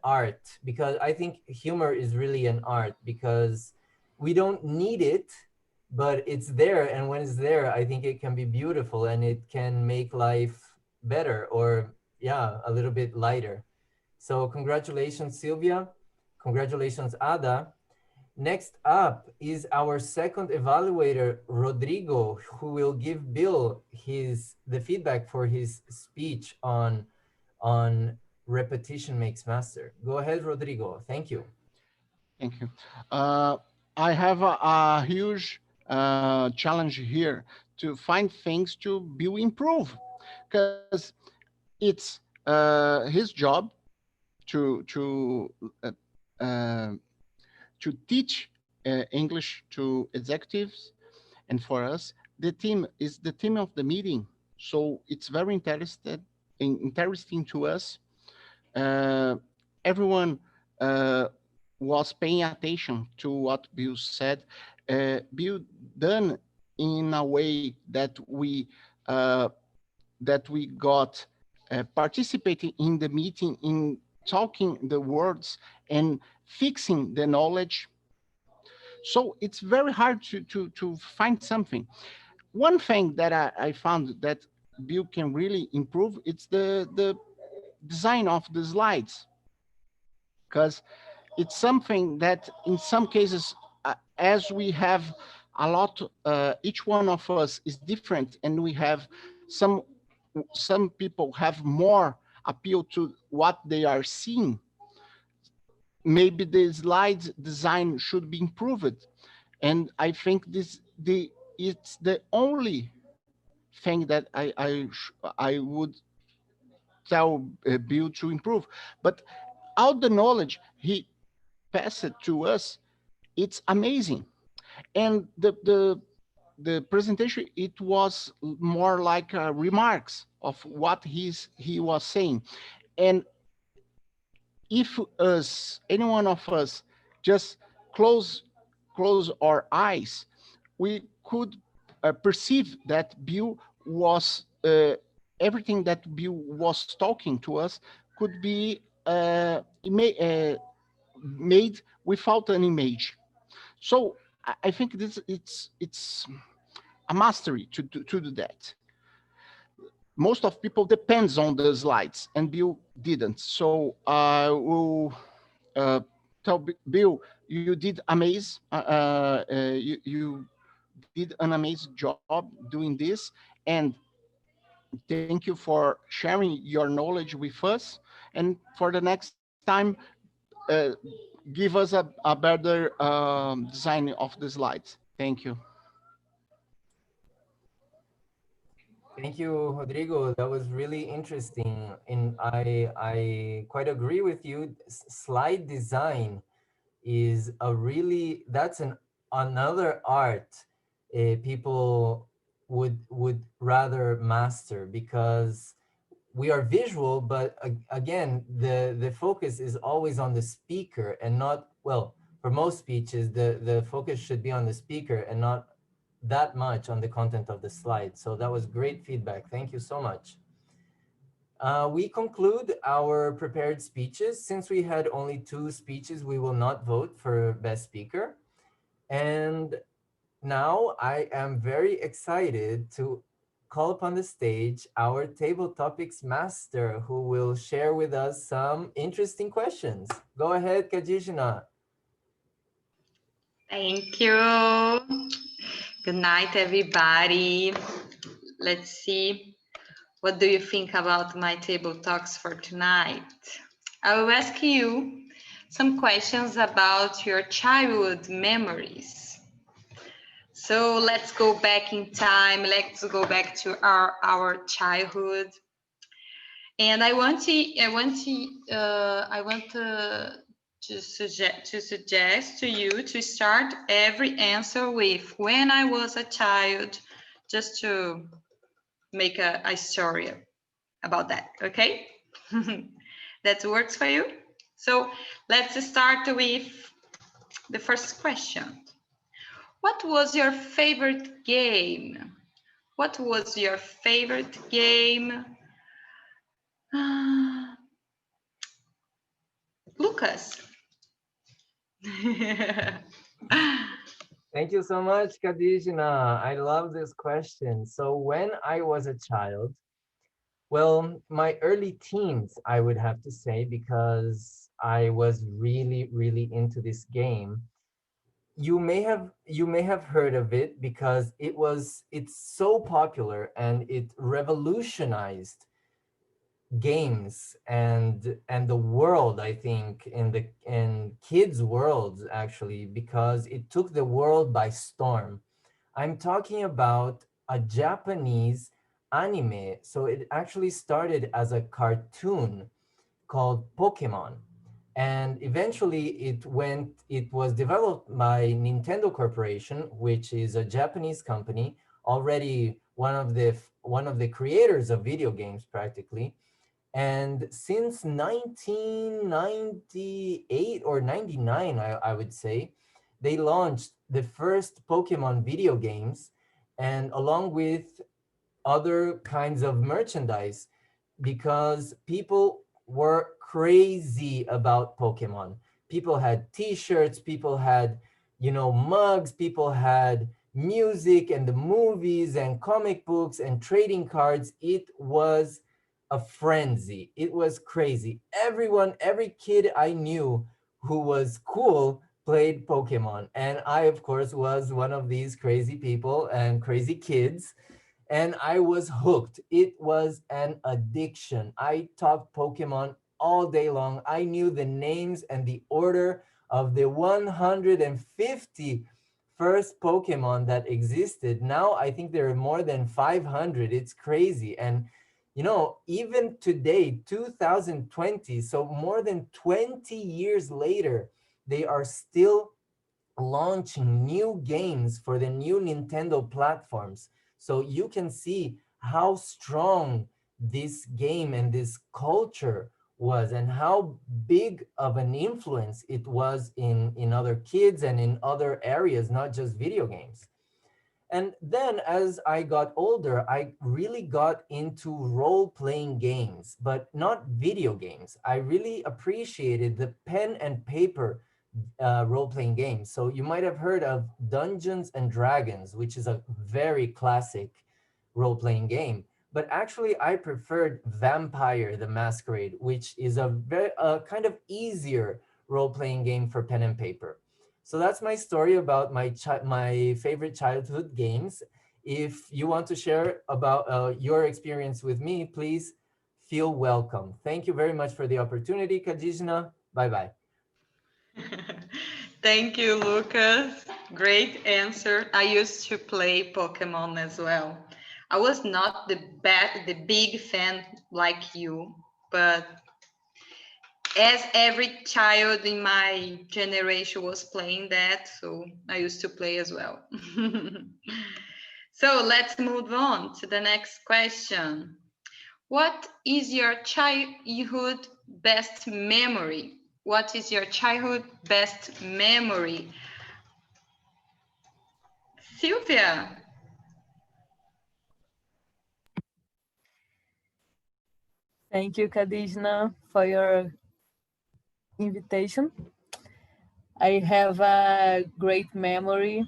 art, because I think humor is really an art, because we don't need it, but it's there, and when it's there, I think it can be beautiful and it can make life better, or yeah, a little bit lighter. So congratulations, Sylvia. Congratulations, Ada. Next up is our second evaluator, Rodrigo, who will give Bill the feedback for his speech on repetition makes master. Go ahead, Rodrigo. Thank you. Thank you. Uh, I have a huge challenge here to find things to be improve, because it's his job to uh, uh, to teach English to executives, and for us, the team is the theme of the meeting. So it's very interesting to us. Uh, Everyone uh, was paying attention to what Bill said. Bill done in a way uh, that we got participating in the meeting, in talking the words and fixing the knowledge. So it's very hard to find something. One thing that I found that Bill can really improve, it's the design of the slides, because it's something that in some cases, as we have a lot, each one of us is different, and we have some people have more appeal to what they are seeing. Maybe the slides design should be improved, and I think it's the only thing that I would tell Bill to improve. But all the knowledge he passed to us, it's amazing. And the presentation, it was more like remarks of what he was saying. And if any one of us just close our eyes, we could perceive that Bill was everything that Bill was talking to us could be made without an image. So I think this it's a mastery to do that. Most of people depends on the slides, and Bill didn't. So I will uh, tell Bill, you did amazing. You did an amazing job doing this, and thank you for sharing your knowledge with us. And for the next time, uh, give us a better design of the slides. Thank you. Thank you, Rodrigo. That was really interesting. And I quite agree with you. Slide design is that's another art people would rather master, because we are visual, but again, the focus is always on the speaker and not, well, for most speeches, the focus should be on the speaker and not that much on the content of the slide. So that was great feedback. Thank you so much. We conclude our prepared speeches. Since we had only 2 speeches, we will not vote for best speaker. And now I am very excited to call upon the stage our table topics master, who will share with us some interesting questions. Go ahead, Kajishna. Thank you. Good night, everybody. Let's see. What do you think about my table talks for tonight? I will ask you some questions about your childhood memories. So let's go back in time. Let's go back to our childhood. And I want to suggest to you to start every answer with when I was a child, just to make a story about that. Okay, that works for you. So let's start with the first question. What was your favorite game? What was your favorite game? Lucas. Thank you so much, Kadishna. I love this question. So when I was a child, Well, my early teens, I would have to say, because I was really, really into this game. You may have heard of it because it's so popular and it revolutionized games and the world, I think, in kids worlds, actually, because it took the world by storm. I'm talking about a Japanese anime. So it actually started as a cartoon called Pokemon. And eventually it was developed by Nintendo Corporation, which is a Japanese company, already one of the creators of video games practically. And since 1998 or 99, I would say, they launched the first Pokemon video games, and along with other kinds of merchandise, because people were crazy about Pokemon. People had t-shirts, people had, mugs, people had music and the movies and comic books and trading cards. It was a frenzy. It was crazy. Every kid I knew who was cool played Pokemon. And I, of course, was one of these crazy people and crazy kids, and I was hooked. It was an addiction. I talked Pokemon all day long. I knew the names and the order of the 150 first Pokemon that existed. Now I think there are more than 500. It's crazy. And even today, 2020, so more than 20 years later, they are still launching new games for the new Nintendo platforms. So you can see how strong this game and this culture was, and how big of an influence it was in other kids and in other areas, not just video games. And then as I got older, I really got into role playing games, but not video games. I really appreciated the pen and paper role-playing games. So you might have heard of Dungeons and Dragons, which is a very classic role-playing game. But actually, I preferred Vampire the Masquerade, which is a very kind of easier role-playing game for pen and paper. So that's my story about my favorite childhood games. If you want to share about your experience with me, please feel welcome. Thank you very much for the opportunity, Kadijna. Bye bye. Thank you, Lucas. Great answer. I used to play Pokemon as well. I was not the big fan like you, but as every child in my generation was playing that, so I used to play as well. So let's move on to the next question. What is your childhood best memory? What is your childhood best memory? Sylvia. Thank you, Kadijna, for your invitation. I have a great memory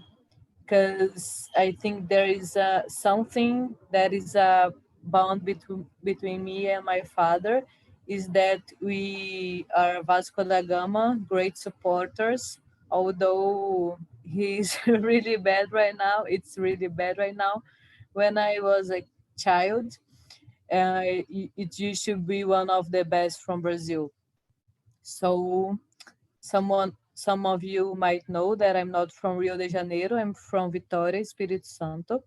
because I think there is something that is a bond between me and my father, is that we are Vasco da Gama great supporters. Although he's really bad right now, it's really bad right now. When I was a child, it used to be one of the best from Brazil. So some of you might know that I'm not from Rio de Janeiro. I'm from Vitória, Espírito Santo,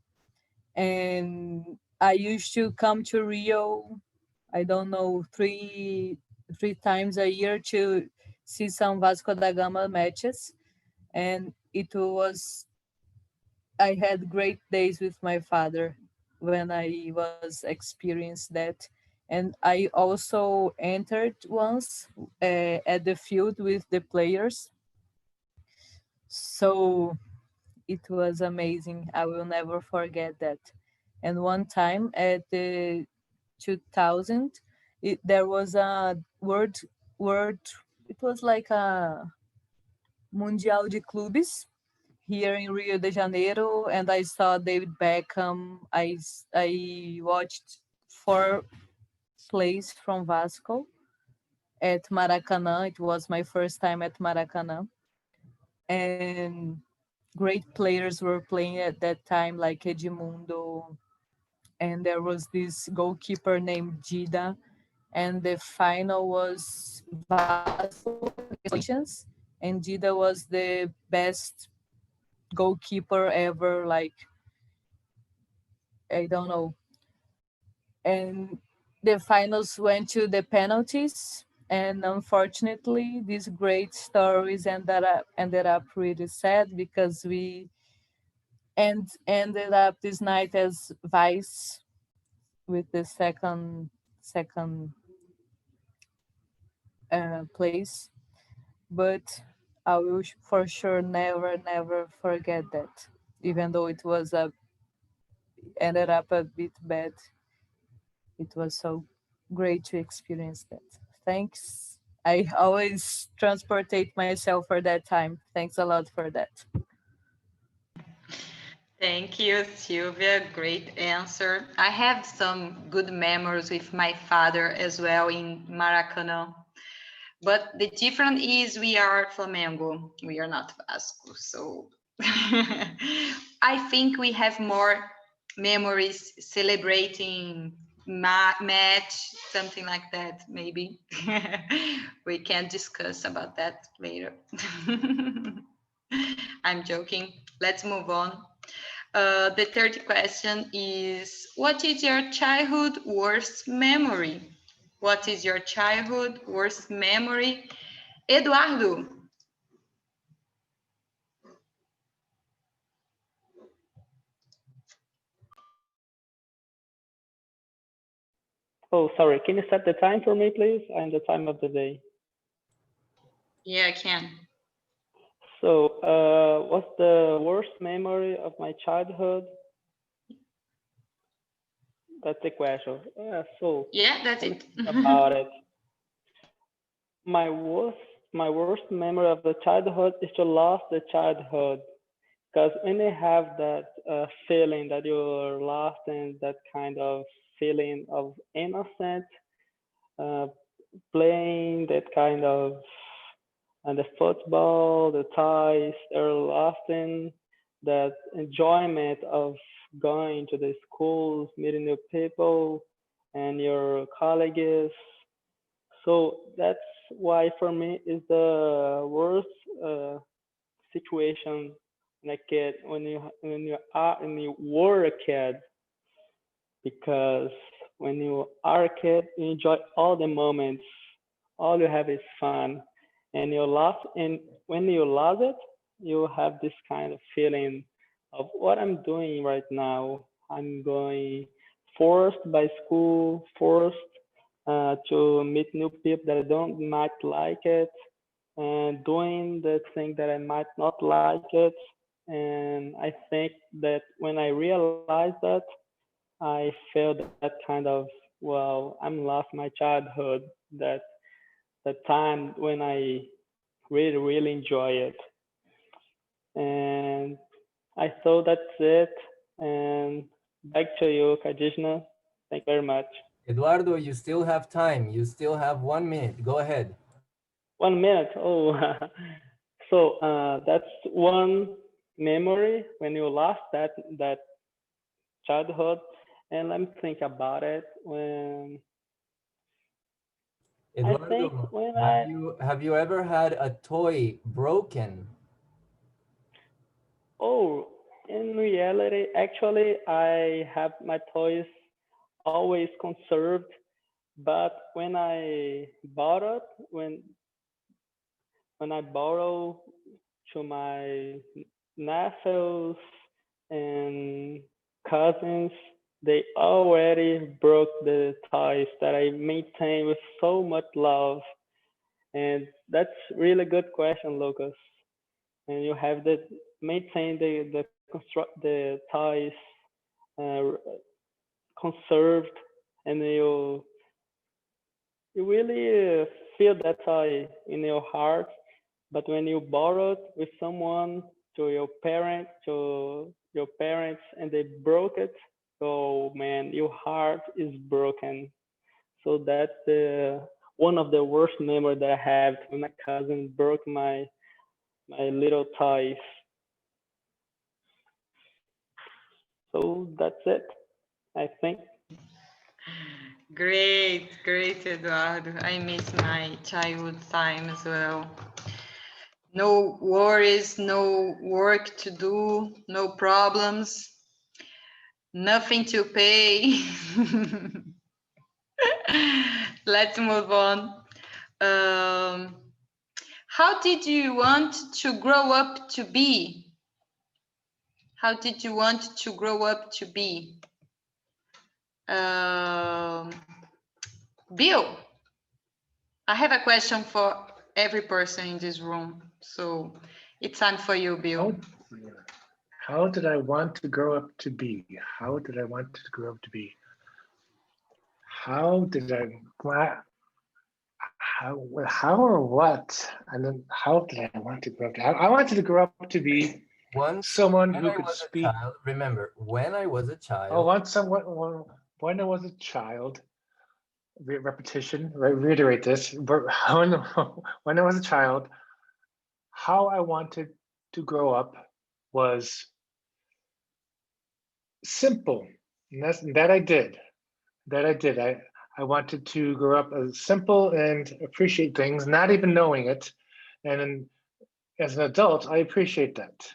and I used to come to Rio. I don't know, three times a year to see some Vasco da Gama matches, and it was I had great days with my father when I was experienced that. And I also entered once at the field with the players. So it was amazing. I will never forget that. And one time at the 2000, there was a word, it was like a Mundial de Clubes here in Rio de Janeiro, and I saw David Beckham. I watched four place from Vasco at Maracanã. It was my first time at Maracanã. And great players were playing at that time, like Edmundo, and there was this goalkeeper named Gida, and the final was Vasco against, and Gida was the best goalkeeper ever, like I don't know. And the finals went to the penalties, and unfortunately these great stories ended up really sad because we ended up this night as vice with the second place, but I will for sure never forget that. Even though it was a ended up a bit bad, it was so great to experience that. Thanks. I always transportate myself for that time. Thanks a lot for that. Thank you, Sylvia. Great answer. I have some good memories with my father as well in Maracanã. But the difference is we are Flamengo. We are not Vasco. So I think we have more memories celebrating match, something like that, maybe. We can discuss about that later. I'm joking. Let's move on. The third question is, what is your childhood worst memory? What is your childhood worst memory? Eduardo. Oh, sorry. Can you set the time for me, please? And the time of the day. Yeah, I can. So, what's the worst memory of my childhood? That's the question. So, Yeah, that's let me it. think about it. My worst, my worst memory of the childhood is to lose the childhood. Because when you have that feeling that you're lost in that kind of feeling of innocent, uh, playing that kind of and the football, the ties, are lost in that enjoyment of going to the schools, meeting new people and your colleagues. So that's why for me is the worst uh, situation when a kid when you were a kid, because when you are a kid you enjoy all the moments, all you have is fun, and you lost and when you lose it you have this kind of feeling of what I'm doing right now. I'm going forced by school, forced to meet new people that I don't might like it, and doing the thing that I might not like it. And I think that when I realized that, I felt that kind of, well, I'm lost my childhood, that the time when I really enjoy it. And I thought that's it. And back to you, Kajishna. Thank you very much. Eduardo, you still have time. You still have 1 minute. Go ahead. 1 minute. Oh, so that's one memory when you lost that childhood. And let me think about it. When I think Eduardo, when have I you ever had a toy broken? oh, in reality, actually, I have my toys always conserved. But when I borrowed, when I borrow to my nephews and cousins, they already broke the toys that I maintain with so much love. And that's really good question, Lucas. And you have to maintain the construct the toys uh, conserved, and you really feel that toy in your heart. But when you borrowed with someone, to your parents and they broke it, oh man, your heart is broken. So that's the one of the worst memories that I have when my cousin broke my little toys. So that's it, I think. Great, great, Eduardo. I miss my childhood time as well. No worries, no work to do, no problems, nothing to pay. Let's move on. Um, how did you want to grow up to be? How did you want to grow up to be? Um, Bill, I have a question for every person in this room. So it's time for you, Bill. How did I want to grow up to be? How did I want to grow up to be? How did I, how or what? And then how did I want to grow up to? I wanted to grow up to be someone who could speak. Child, remember, when I was a child. Oh, when I was a child, repetition, right? Reiterate this. But when I was a child, how I wanted to grow up was simple. And that I did. That I did. I wanted to grow up as simple and appreciate things, not even knowing it. And as an adult, I appreciate that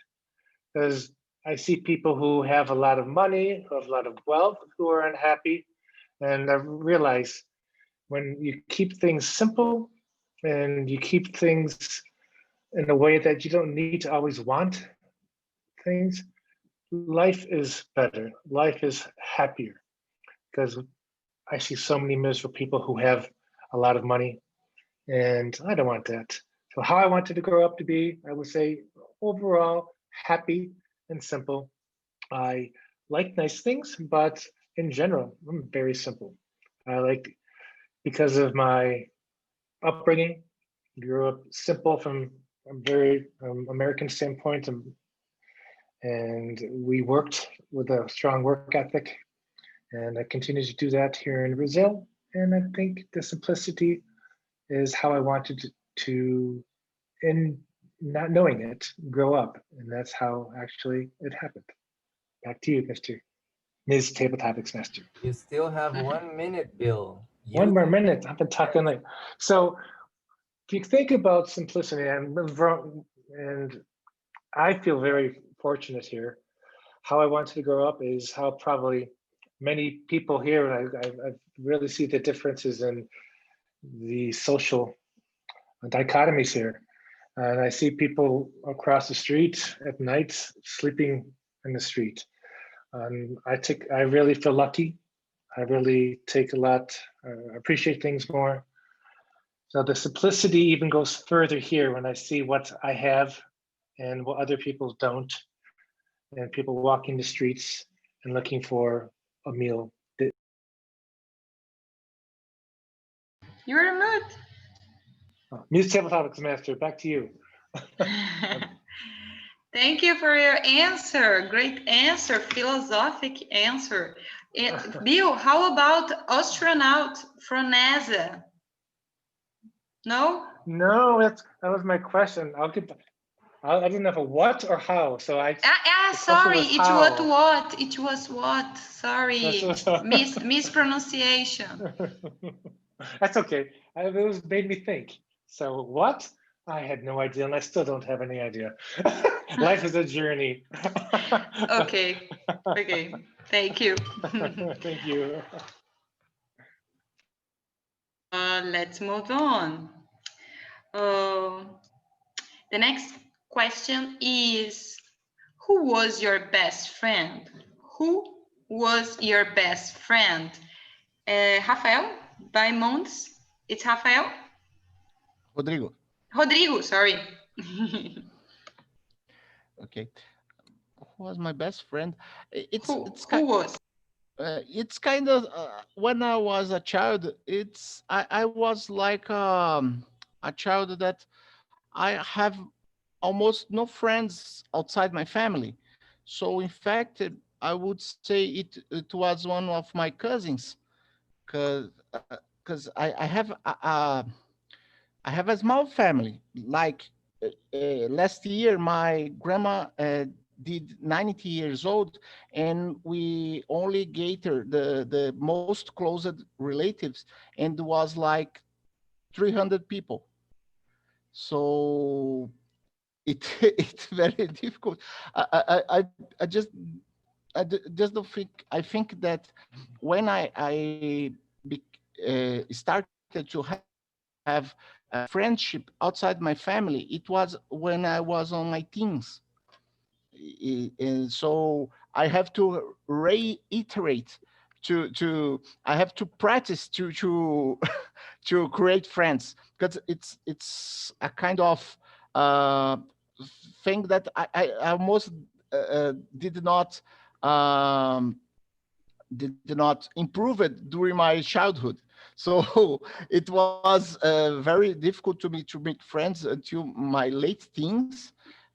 because I see people who have a lot of money, who have a lot of wealth, who are unhappy. And I realize when you keep things simple and you keep things in a way that you don't need to always want things, life is better. Life is happier because I see so many miserable people who have a lot of money, and I don't want that. So, how I wanted to grow up to be, I would say, overall happy and simple. I like nice things, but in general, I'm very simple. I like because of my upbringing, grew up simple from a very American standpoint, and we worked with a strong work ethic, and I continue to do that here in Brazil. And I think the simplicity is how I wanted to in not knowing it, grow up. And that's how actually it happened. Back to you, Ms. Table Topics Master. You still have 1 minute, Bill. One more minute. I've been talking like so. If you think about simplicity, and I feel very fortunate here. How I wanted to grow up is how probably many people here, and I really see the differences in the social dichotomies here. And I see people across the street at night sleeping in the street. I really feel lucky. I really take a lot, appreciate things more. So the simplicity even goes further here when I see what I have and what other people don't, and people walking the streets and looking for a meal. You're mood. Music Table Topics Master, back to you. Thank you for your answer. Great answer, philosophic answer. Bill, how about astronaut from NASA? No? No, that was my question. I didn't know what or how, so Sorry, it was what? It was what? Sorry, mispronunciation. That's okay. It made me think. So what? I had no idea, and I still don't have any idea. Life is a journey. Okay. Thank you. Thank you. Let's move on. The next question is, who was your best friend? Who was your best friend? Rafael, by Mons. It's Rafael? Rodrigo, sorry. Okay. Who was my best friend? Who was? It's kind of when I was a child. I was like a child that I have almost no friends outside my family. So in fact, I would say it was one of my cousins, because because I have a small family. Like last year, my grandma did 90 years old, and we only gathered the most closed relatives, and was like 300 people. So it's very difficult. I just just don't think. I think that when started to have friendship outside my family, it was when I was on my teens. And so I have to reiterate to I have to practice to to create friends, because it's a kind of uh, thing that I almost did not um, did not improve it during my childhood. So it was very difficult to me to make friends until my late teens.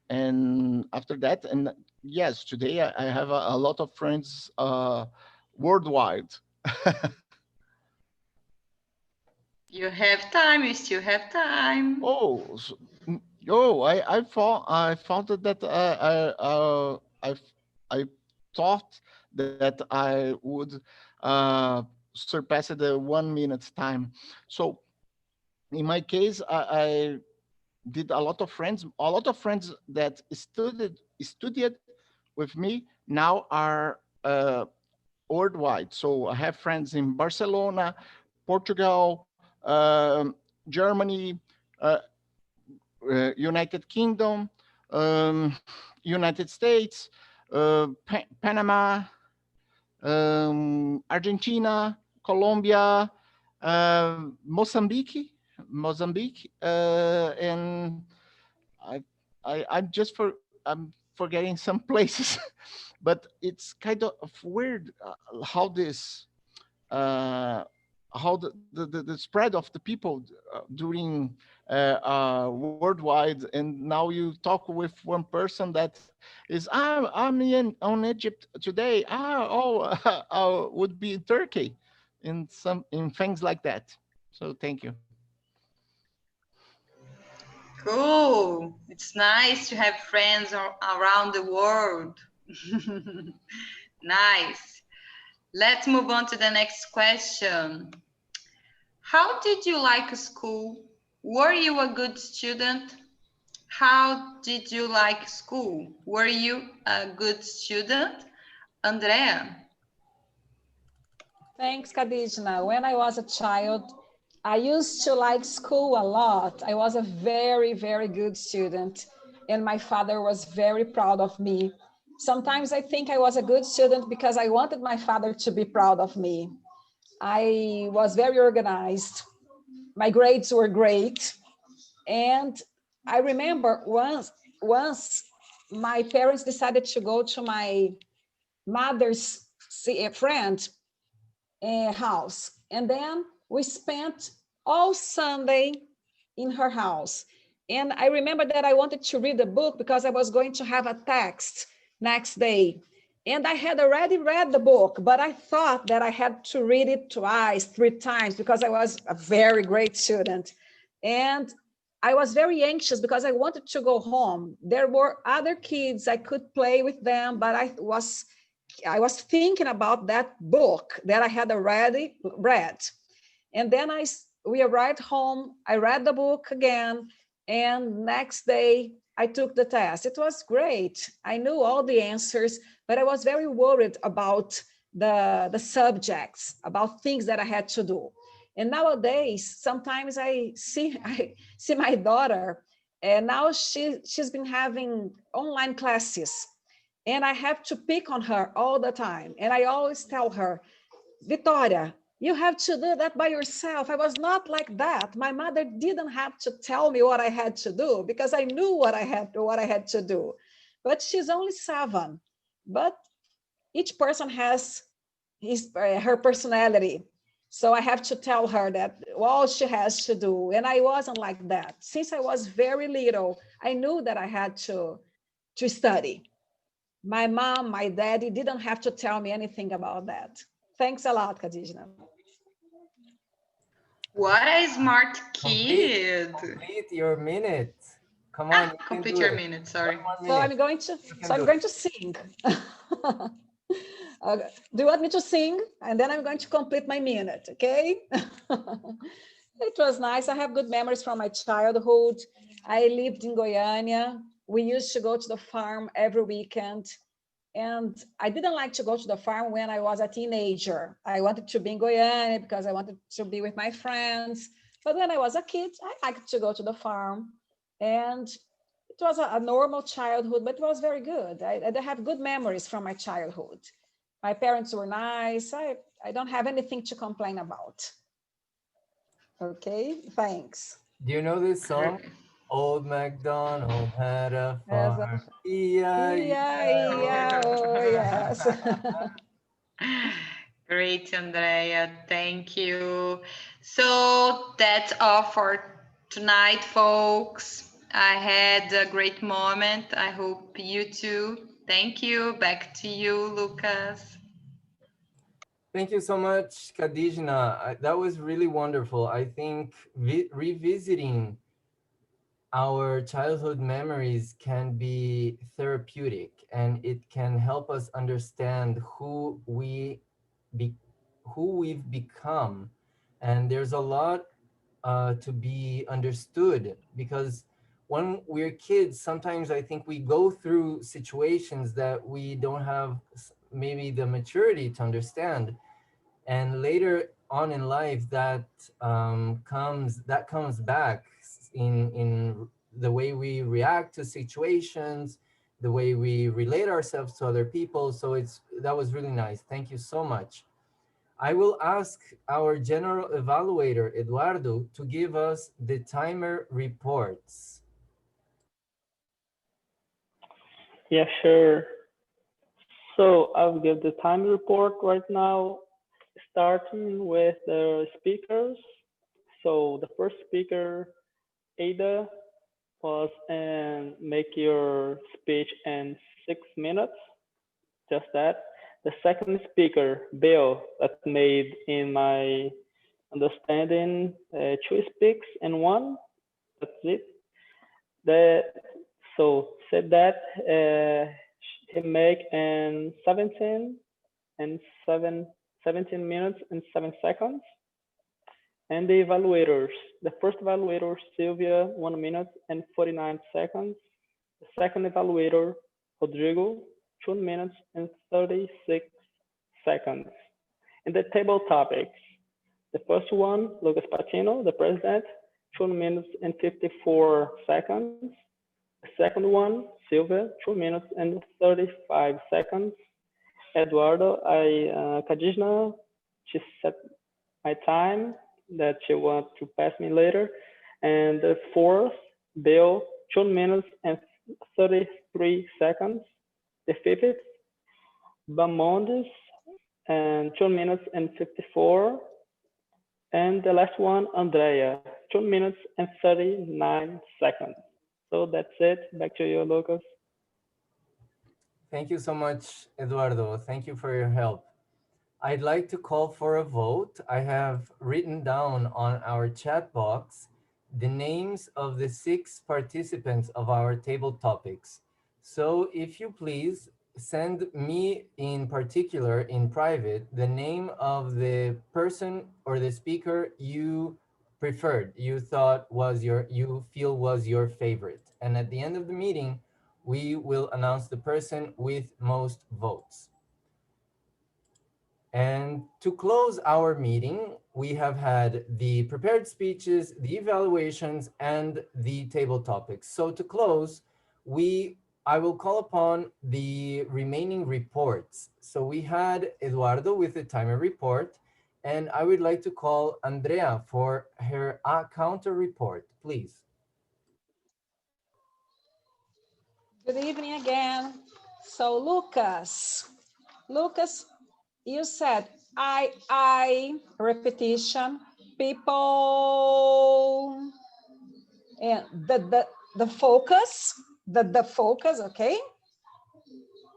And after that, and yes, today I have a lot of friends worldwide. You have time, you still have time. Oh, oh, I thought that I thought that I would uh, surpass the 1 minute time. So in my case, I did a lot of friends that studied with me now are worldwide. So I have friends in Barcelona, Portugal, Germany, uh, United Kingdom, um, United States, Panama, Argentina, Colombia, Mozambique, and I, I'm forgetting some places, but it's kind of weird how this how the spread of the people during worldwide. And now you talk with one person that is I'm in on Egypt today, I would be in Turkey, in things like that. So thank you. Cool. It's nice to have friends around the world. Nice. Let's move on to the next question. How did you like school? Were you a good student? How did you like school? Were you a good student? Andrea? Thanks, Kadijna. When I was a child, I used to like school a lot. I was a very, very good student, and my father was very proud of me. Sometimes I think I was a good student because I wanted my father to be proud of me. I was very organized. My grades were great. And I remember once my parents decided to go to my mother's friend house. And then we spent all Sunday in her house. And I remember that I wanted to read the book because I was going to have a text next day. And I had already read the book, but I thought that I had to read it twice, 3 times, because I was a very great student. And I was very anxious because I wanted to go home. There were other kids, I could play with them, but I was thinking about that book that I had already read. And then we arrived home, I read the book again, and next day I took the test. It was great. I knew all the answers, but I was very worried about the subjects, about things that I had to do. And nowadays, sometimes I see my daughter, and now she's been having online classes, and I have to pick on her all the time. And I always tell her, Victoria, you have to do that by yourself. I was not like that. My mother didn't have to tell me what I had to do because I knew what I had to do. But she's only 7. But each person has her personality. So I have to tell her that all she has to do. And I wasn't like that. Since I was very little, I knew that I had to study. My mom, my daddy didn't have to tell me anything about that. Thanks a lot, Khadijna. What a smart Complete, kid. complete your minute. Come on, you can Complete do your it. minute, One sorry. more So minute. I'm going to, You can so I'm do going it. to sing. Okay. Do you want me to sing? And then I'm going to complete my minute, okay? It was nice. I have good memories from my childhood. I lived in Goiânia. We used to go to the farm every weekend. And I didn't like to go to the farm when I was a teenager. I wanted to be in Goiânia because I wanted to be with my friends. But when I was a kid, I liked to go to the farm. And it was a normal childhood, but it was very good. I have good memories from my childhood. My parents were nice. I don't have anything to complain about. Okay, thanks. Do you know this song? Old MacDonald had a As farm. E-I-E-I-O. yeah, oh yes. Great, Andrea. Thank you. So that's all for tonight, folks. I had a great moment. I hope you too. Thank you. Back to you, Lucas. Thank you so much, Kadijna. That was really wonderful. I think revisiting our childhood memories can be therapeutic, and it can help us understand be, who we've become. And there's a lot to be understood, because when we're kids, sometimes I think we go through situations that we don't have maybe the maturity to understand, and later on in life that comes back in the way we react to situations, the way we relate ourselves to other people. So that was really nice. Thank you so much. I will ask our general evaluator, Eduardo, to give us the timer reports. Yeah, sure. So I'll give the time report right now, starting with the speakers. So the first speaker, Ada, was in make your speech in 6 minutes, just that. The second speaker, Bill, that made in my understanding 2 speaks in one. That's it. The so said that he make in 17 minutes and 7 seconds. And the evaluators, the first evaluator, Sylvia, 1 minute and 49 seconds. The second evaluator, Rodrigo, 2 minutes and 36 seconds. And the table topics, the first one, Lucas Patino, the president, 2 minutes and 54 seconds. The second one, Silvia, 2 minutes and 35 seconds. Eduardo, Kadijna, she set my time that she wants to pass me later. And the fourth, Bill, 2 minutes and 33 seconds. The fifth, Bamondes, and 2 minutes and 54. And the last one, Andrea, 2 minutes and 39 seconds. So that's it. Back to you, Lucas. Thank you so much, Eduardo. Thank you for your help. I'd like to call for a vote. I have written down on our chat box the names of the 6 participants of our table topics. So if you please send me in particular in private the name of the person or the speaker you preferred, you feel was your favorite. And at the end of the meeting, we will announce the person with most votes. And to close our meeting, we have had the prepared speeches, the evaluations, and the table topics. So to close, I will call upon the remaining reports. So we had Eduardo with the timer report, and I would like to call Andrea for her counter report, please. Good evening again. So Lucas, you said repetition, people, and the focus, the focus, okay?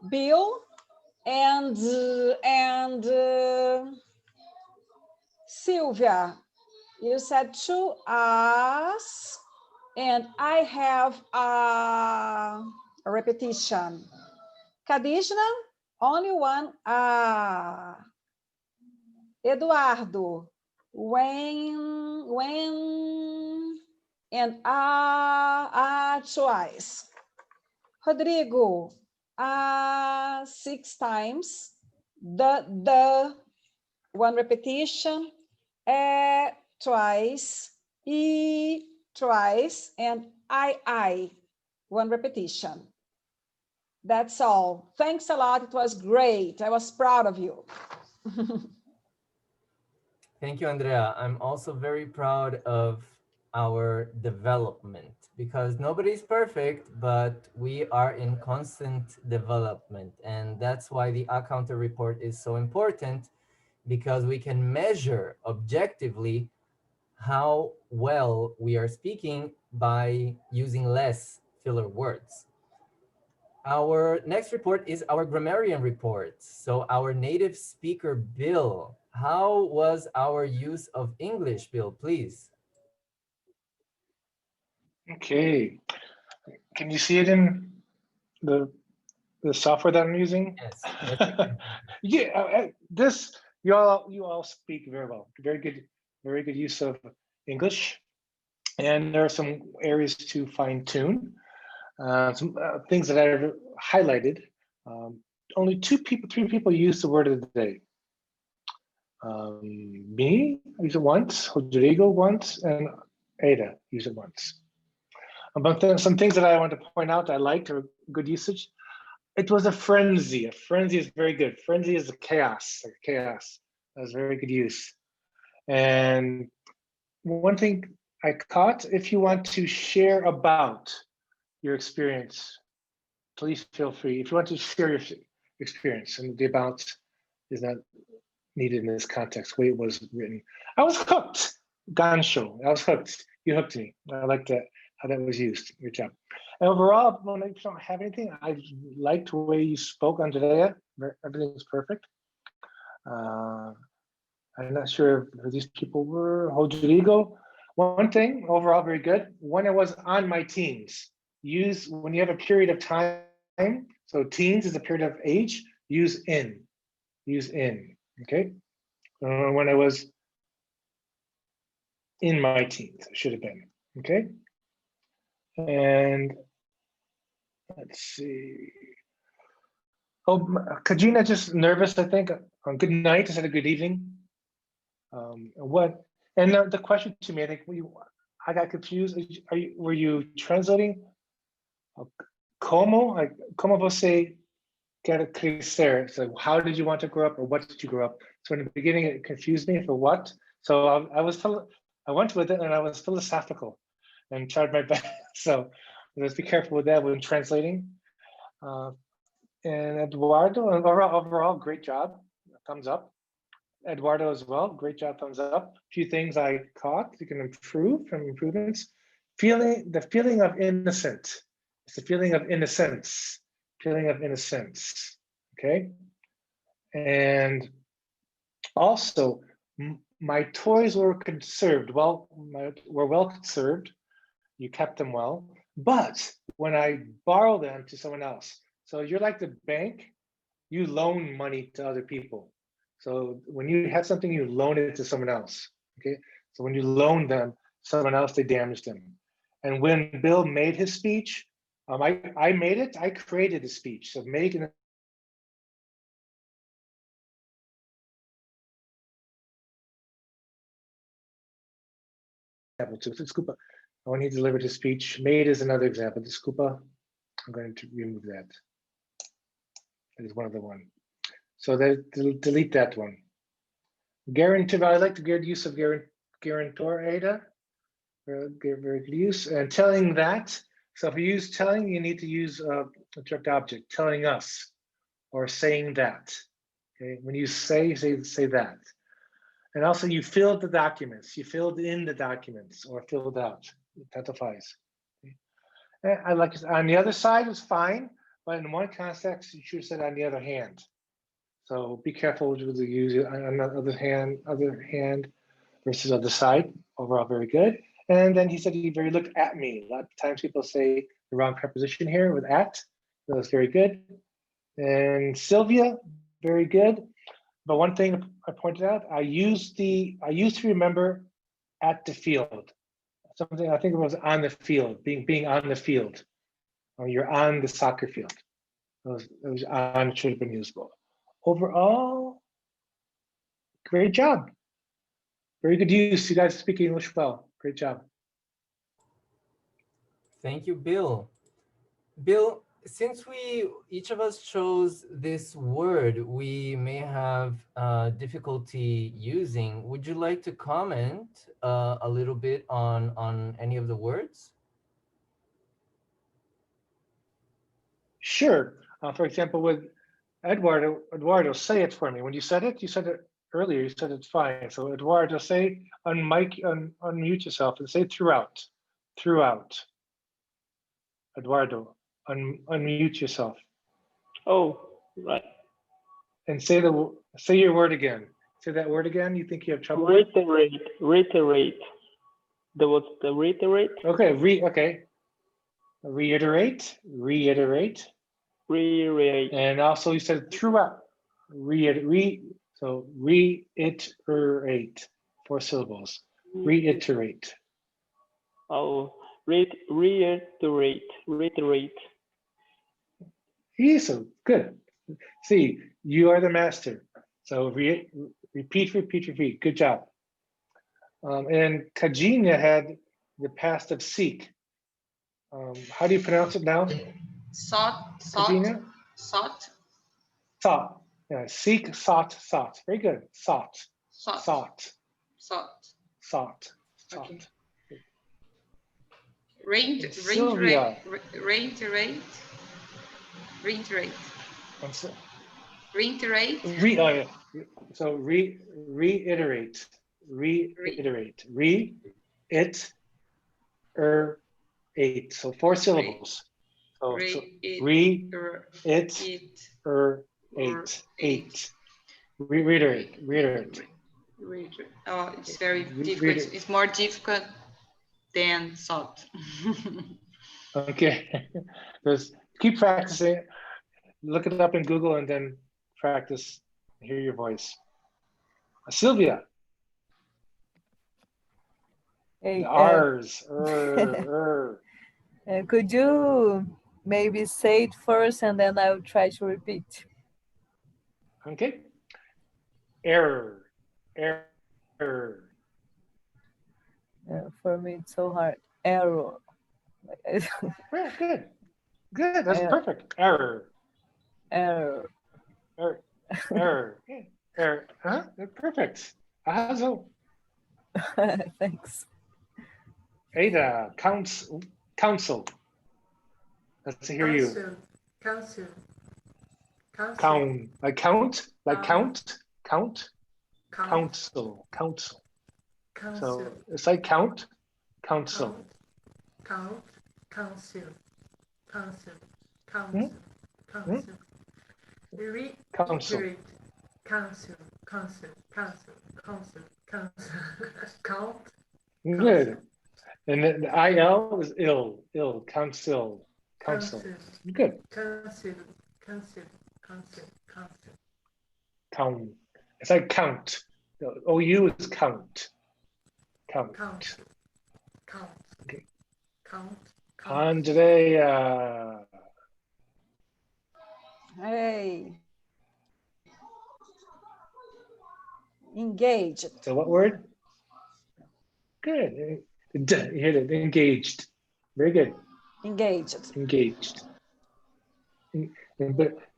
Bill and Sylvia, You said to us, and I have a repetition. Kadishna, only one. Eduardo, when, and twice. Rodrigo, 6 times. The, one repetition, twice, twice, and I, one repetition. That's all. Thanks a lot. It was great. I was proud of you. Thank you, Andrea. I'm also very proud of our development because nobody's perfect, but we are in constant development. And that's why the A-Counter report is so important because we can measure objectively how well we are speaking by using less filler words. Our next report is our grammarian report. So our native speaker, Bill. How was our use of English, Bill, please? Okay. Can you see it in the software that I'm using? Yes. Yeah, this you all speak very well. Very good use of English, and there are some areas to fine tune. Some things that I've highlighted. Only 3 people use the word of the day. Me, I use it once. Rodrigo once, and Ada use it once. But some things that I want to point out I liked or good usage. It was a frenzy. A frenzy is very good. Frenzy is a chaos. Like chaos. That was very good use. And one thing I caught, if you want to share about your experience, please feel free. If you want to share your experience, and the about is not needed in this context, the way it was written. I was hooked. Gansho. I was hooked. You hooked me. I like that, how that was used. Good job. And overall, when I don't have anything, I liked the way you spoke, Andrea. Everything's perfect. I'm not sure who these people were. Rodrigo. One thing, overall, very good. When I was on my teens, use when you have a period of time. So teens is a period of age. Use in. Use in. Okay. When I was in my teens, should have been. Okay. And let's see. Oh, Kajina just nervous, I think. Good night instead of good evening. What? And the question to me, I think I got confused. Were you translating? Como? Like, como você quer crescer? So how did you want to grow up, or what did you grow up? So in the beginning, it confused me for what. So I went with it, and I was philosophical, and tried my best. So let's be careful with that when translating. And Eduardo, overall, great job. Thumbs up. Eduardo as well, great job, thumbs up. A few things I caught, you can improve from improvements. The feeling of innocent. It's the feeling of innocence, okay? And also, my toys were conserved, were well conserved. You kept them well, but when I borrow them to someone else, so you're like the bank, you loan money to other people. So when you have something, you loan it to someone else, okay? So when you loan them, someone else, they damage them. And when Bill made his speech, I made it, I created the speech. So making example too. So Scupa, when he delivered his speech, made is another example. The Scupa, I'm going to remove that. That is one of the one. So delete that one. Guarantor, I like the good use of guarantor, Ada. Very good use. And telling that. So if you use telling, you need to use a direct object, telling us, or saying that. Okay, when you say that. And also you filled the documents, you filled in the documents or filled out, it identifies. Okay. I like it. On the other side is fine, but in one context, you should have said on the other hand. So be careful with the use it. On the other hand, versus other side. Overall, very good. And then he said he very looked at me. A lot of times people say the wrong preposition here with at. That was very good. And Sylvia, very good. But one thing I pointed out, I used to remember at the field. Something I think it was on the field, being on the field. Or you're on the soccer field. It was on should have been usable. Overall, great job. Very good use. You guys speak English well. Great job. Thank you, Bill. Bill, since each of us chose this word we may have difficulty using, would you like to comment a little bit on any of the words? Sure. For example, with Eduardo, say it for me. When you said it earlier, you said it's fine. So Eduardo, say unmute yourself and say throughout. Throughout. Eduardo, unmute yourself. Oh, right. And say your word again. Say that word again. You think you have trouble? Reiterate. There was the reiterate. Okay, reiterate. And also you said throughout. So reiterate. 4 syllables. Reiterate. Oh, reiterate. So good. See, you are the master. So repeat. Good job. And Kajina had the past of seek. How do you pronounce it now? Sought. Kajina? Sought. Sought. Yeah, seek, sought. Very good. Sought. Okay. Reiterate. So reiterate. Eight. So 4 syllables. So eight. Reiterate. Oh, it's very difficult. It's more difficult than sought. Okay. Just keep practicing. Look it up in Google and then practice. Hear your voice. Sylvia. Hey, The R's. Could you maybe say it first and then I'll try to repeat? Okay. Error. For me, it's so hard. Error. Yeah, good. That's perfect. Error. Perfect. Thanks. Ada, council. Let's hear you. Council. Count. Council. So it's like count. Council. Council. Reiterate. Council. Count. Good. And then the IL is ill. Council. Good. Count. It's like count. The OU is count. Okay. Andrea. Hey. Engaged. So what word? Good. You hear that? Engaged. Very good. Engaged.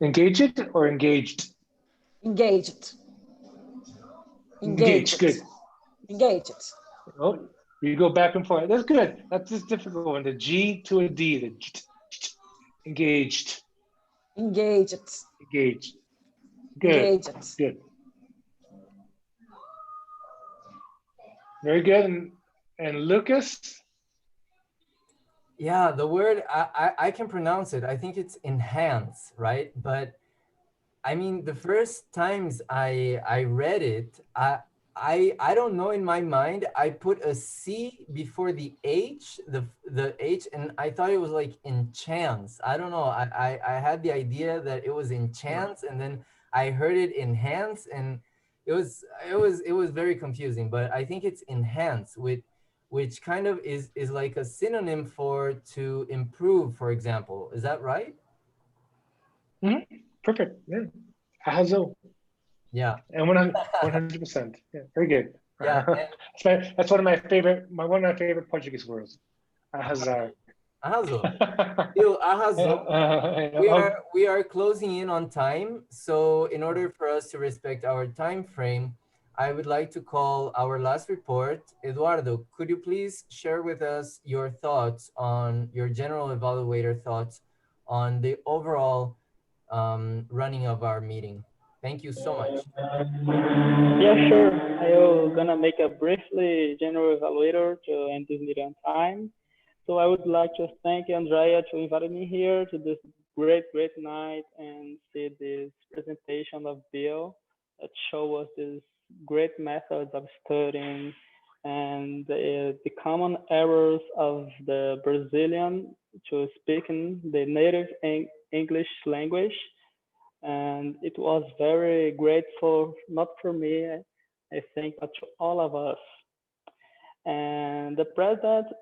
Engaged or engaged? Engaged. Good. Engaged. Oh, you go back and forth. That's good. That's just difficult one. The G to a D. The engaged. Good. Good. Very good. And Lucas? Yeah, the word, I can pronounce it. I think it's enhance, right? But I mean, the first times I read it, I don't know, in my mind I put a C before the H, the H, and I thought it was like in chance. I don't know. I had the idea that it was in chance, and then I heard it enhance, and it was very confusing. But I think it's enhance, which kind of is like a synonym for to improve, for example. Is that right? Perfect. Yeah. Arrasou. Yeah. And 100%. Yeah, very good. Yeah. That's one of my favorite Portuguese words. Arrasar. Arrasou. Bill, arrasou. We are closing in on time, so in order for us to respect our time frame, I would like to call our last report. Eduardo, could you please share with us your thoughts on your general evaluator thoughts on the overall running of our meeting? Thank you so much. Yeah, sure. I'm gonna make a briefly general evaluator to end this meeting on time. So I would like to thank Andrea to invite me here to this great night and see this presentation of Bill that show us these great methods of studying and the common errors of the Brazilian to speaking the native English language. And it was very grateful, not for me, I think, but to all of us. And the president,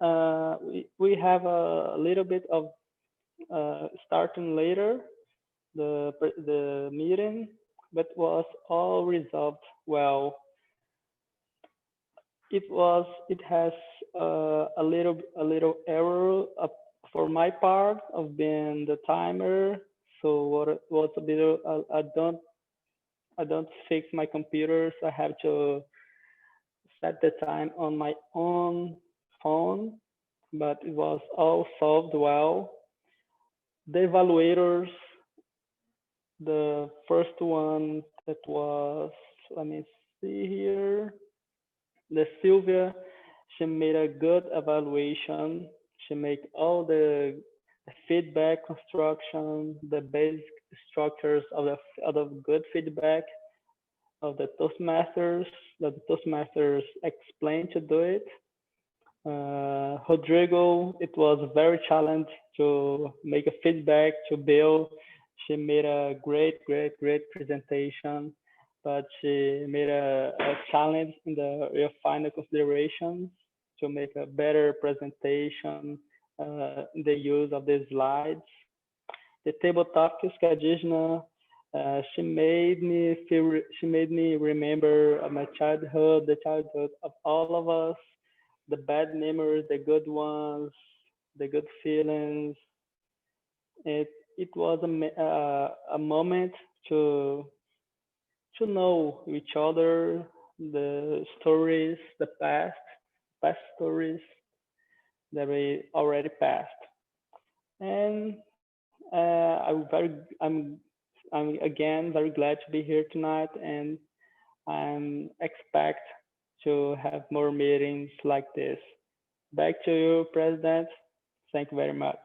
we have a little bit of starting later the meeting, but was all resolved well. It has a little error for my part of being the timer. So what was a bit I don't fix my computers. I have to set the time on my own phone, but it was all solved well. The evaluators, the first one that was, let me see here, the Sylvia, she made a good evaluation. She made all the feedback construction, the basic structures of the good feedback of the Toastmasters, that the Toastmasters explained to do it. Rodrigo, it was very challenging to make a feedback to Bill. She made a great presentation, but she made a challenge in the final considerations to make a better presentation, the use of the slides. The table topics, Kadijna, she made me remember my childhood, the childhood of all of us, the bad memories, the good ones, the good feelings. It was a moment to know each other, the stories, the past stories that we already passed. And I'm again very glad to be here tonight, and I'm expect to have more meetings like this. Back to you, President. Thank you very much.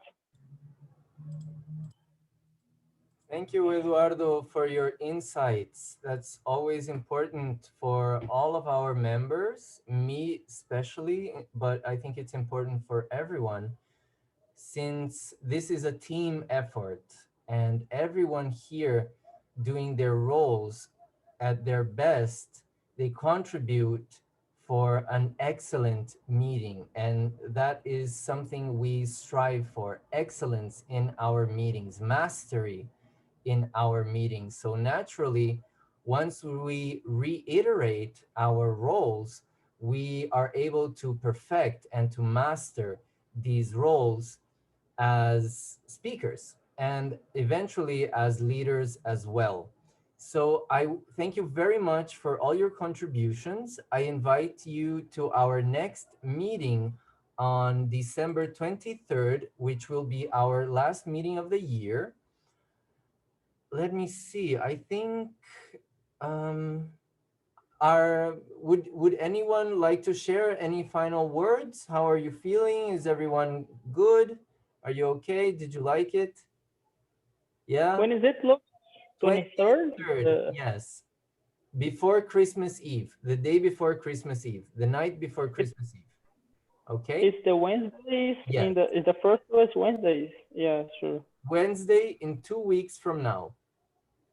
Thank you, Eduardo, for your insights. That's always important for all of our members, me especially, but I think it's important for everyone since this is a team effort and everyone here doing their roles at their best, they contribute for an excellent meeting. And that is something we strive for, excellence in our meetings, mastery in our meetings. So naturally, once we reiterate our roles, we are able to perfect and to master these roles as speakers and eventually as leaders as well. So I thank you very much for all your contributions. I invite you to our next meeting on December 23rd, which will be our last meeting of the year. Let me see. I think um, would anyone like to share any final words? How are you feeling? Is everyone good? Are you okay? Did you like it? Yeah. When is it, look? 23rd? 23rd. Yes. before Christmas Eve, the day before Christmas Eve, the night before Christmas Eve. Okay? It's the Wednesdays Yes. is the first was Wednesdays. Yeah, sure. Wednesday in 2 weeks from now.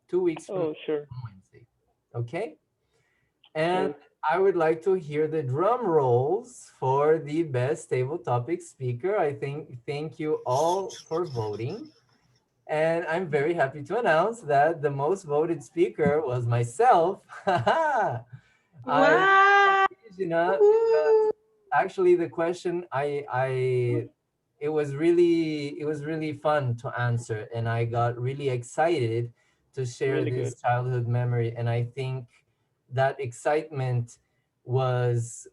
2 weeks from Oh, sure. Wednesday. Okay? And Sure. I would like to hear the drum rolls for the best table topic speaker. Thank you all for voting. And I'm very happy to announce that the most voted speaker was myself. I Wow. Gina, because actually the question it was really fun to answer, and I got really excited to share Really good. this childhood memory, and I think that excitement was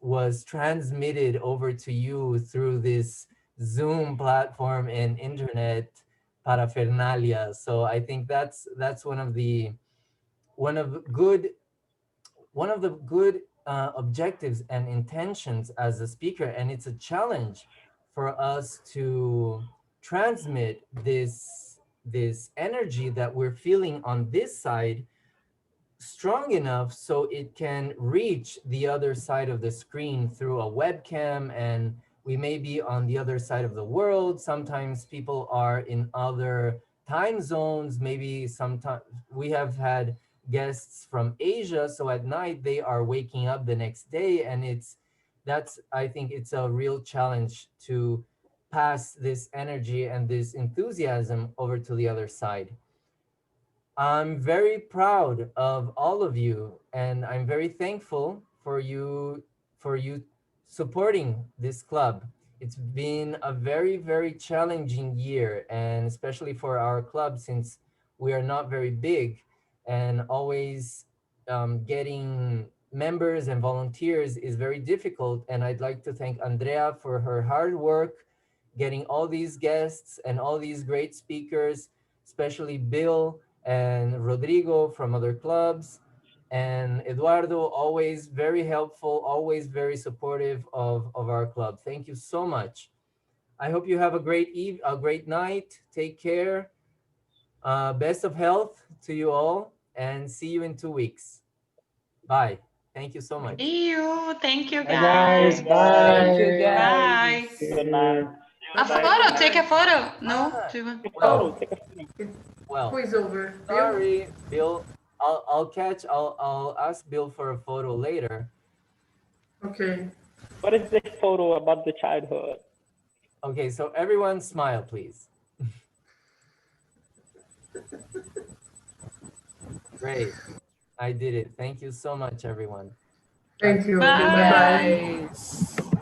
transmitted over to you through this Zoom platform and internet paraphernalia. So I think that's one of good one of the good objectives and intentions as a speaker, and it's a challenge for us to transmit this energy that we're feeling on this side strong enough so it can reach the other side of the screen through a webcam, and we may be on the other side of the world. Sometimes people are in other time zones. Maybe sometimes we have had guests from Asia, so at night they are waking up the next day, and that's I think it's a real challenge to pass this energy and this enthusiasm over to the other side. I'm very proud of all of you, and I'm very thankful for you supporting this club. It's been a very, very challenging year, and especially for our club, since we are not very big, and always getting members and volunteers is very difficult. And I'd like to thank Andrea for her hard work getting all these guests and all these great speakers, especially Bill and Rodrigo from other clubs, and Eduardo, always very helpful, always very supportive of our club. Thank you so much. I hope you have a a great night. Take care. Best of health to you all, and see you in 2 weeks. Bye. Thank you so much. See you. Thank you, Bye, guys. guys. Thank you, Bye. Bye. guys. Good night. A Bye. photo. Take a photo. No? Ah, Do you want- Take a well, photo. Take a photo. well. Who is over? Bill? Sorry, Bill. I'll ask Bill for a photo later. Okay. What is this photo about the childhood? Okay, so everyone smile, please. Great. I did it. Thank you so much, everyone. Thank you. Bye. Bye-bye. Guys.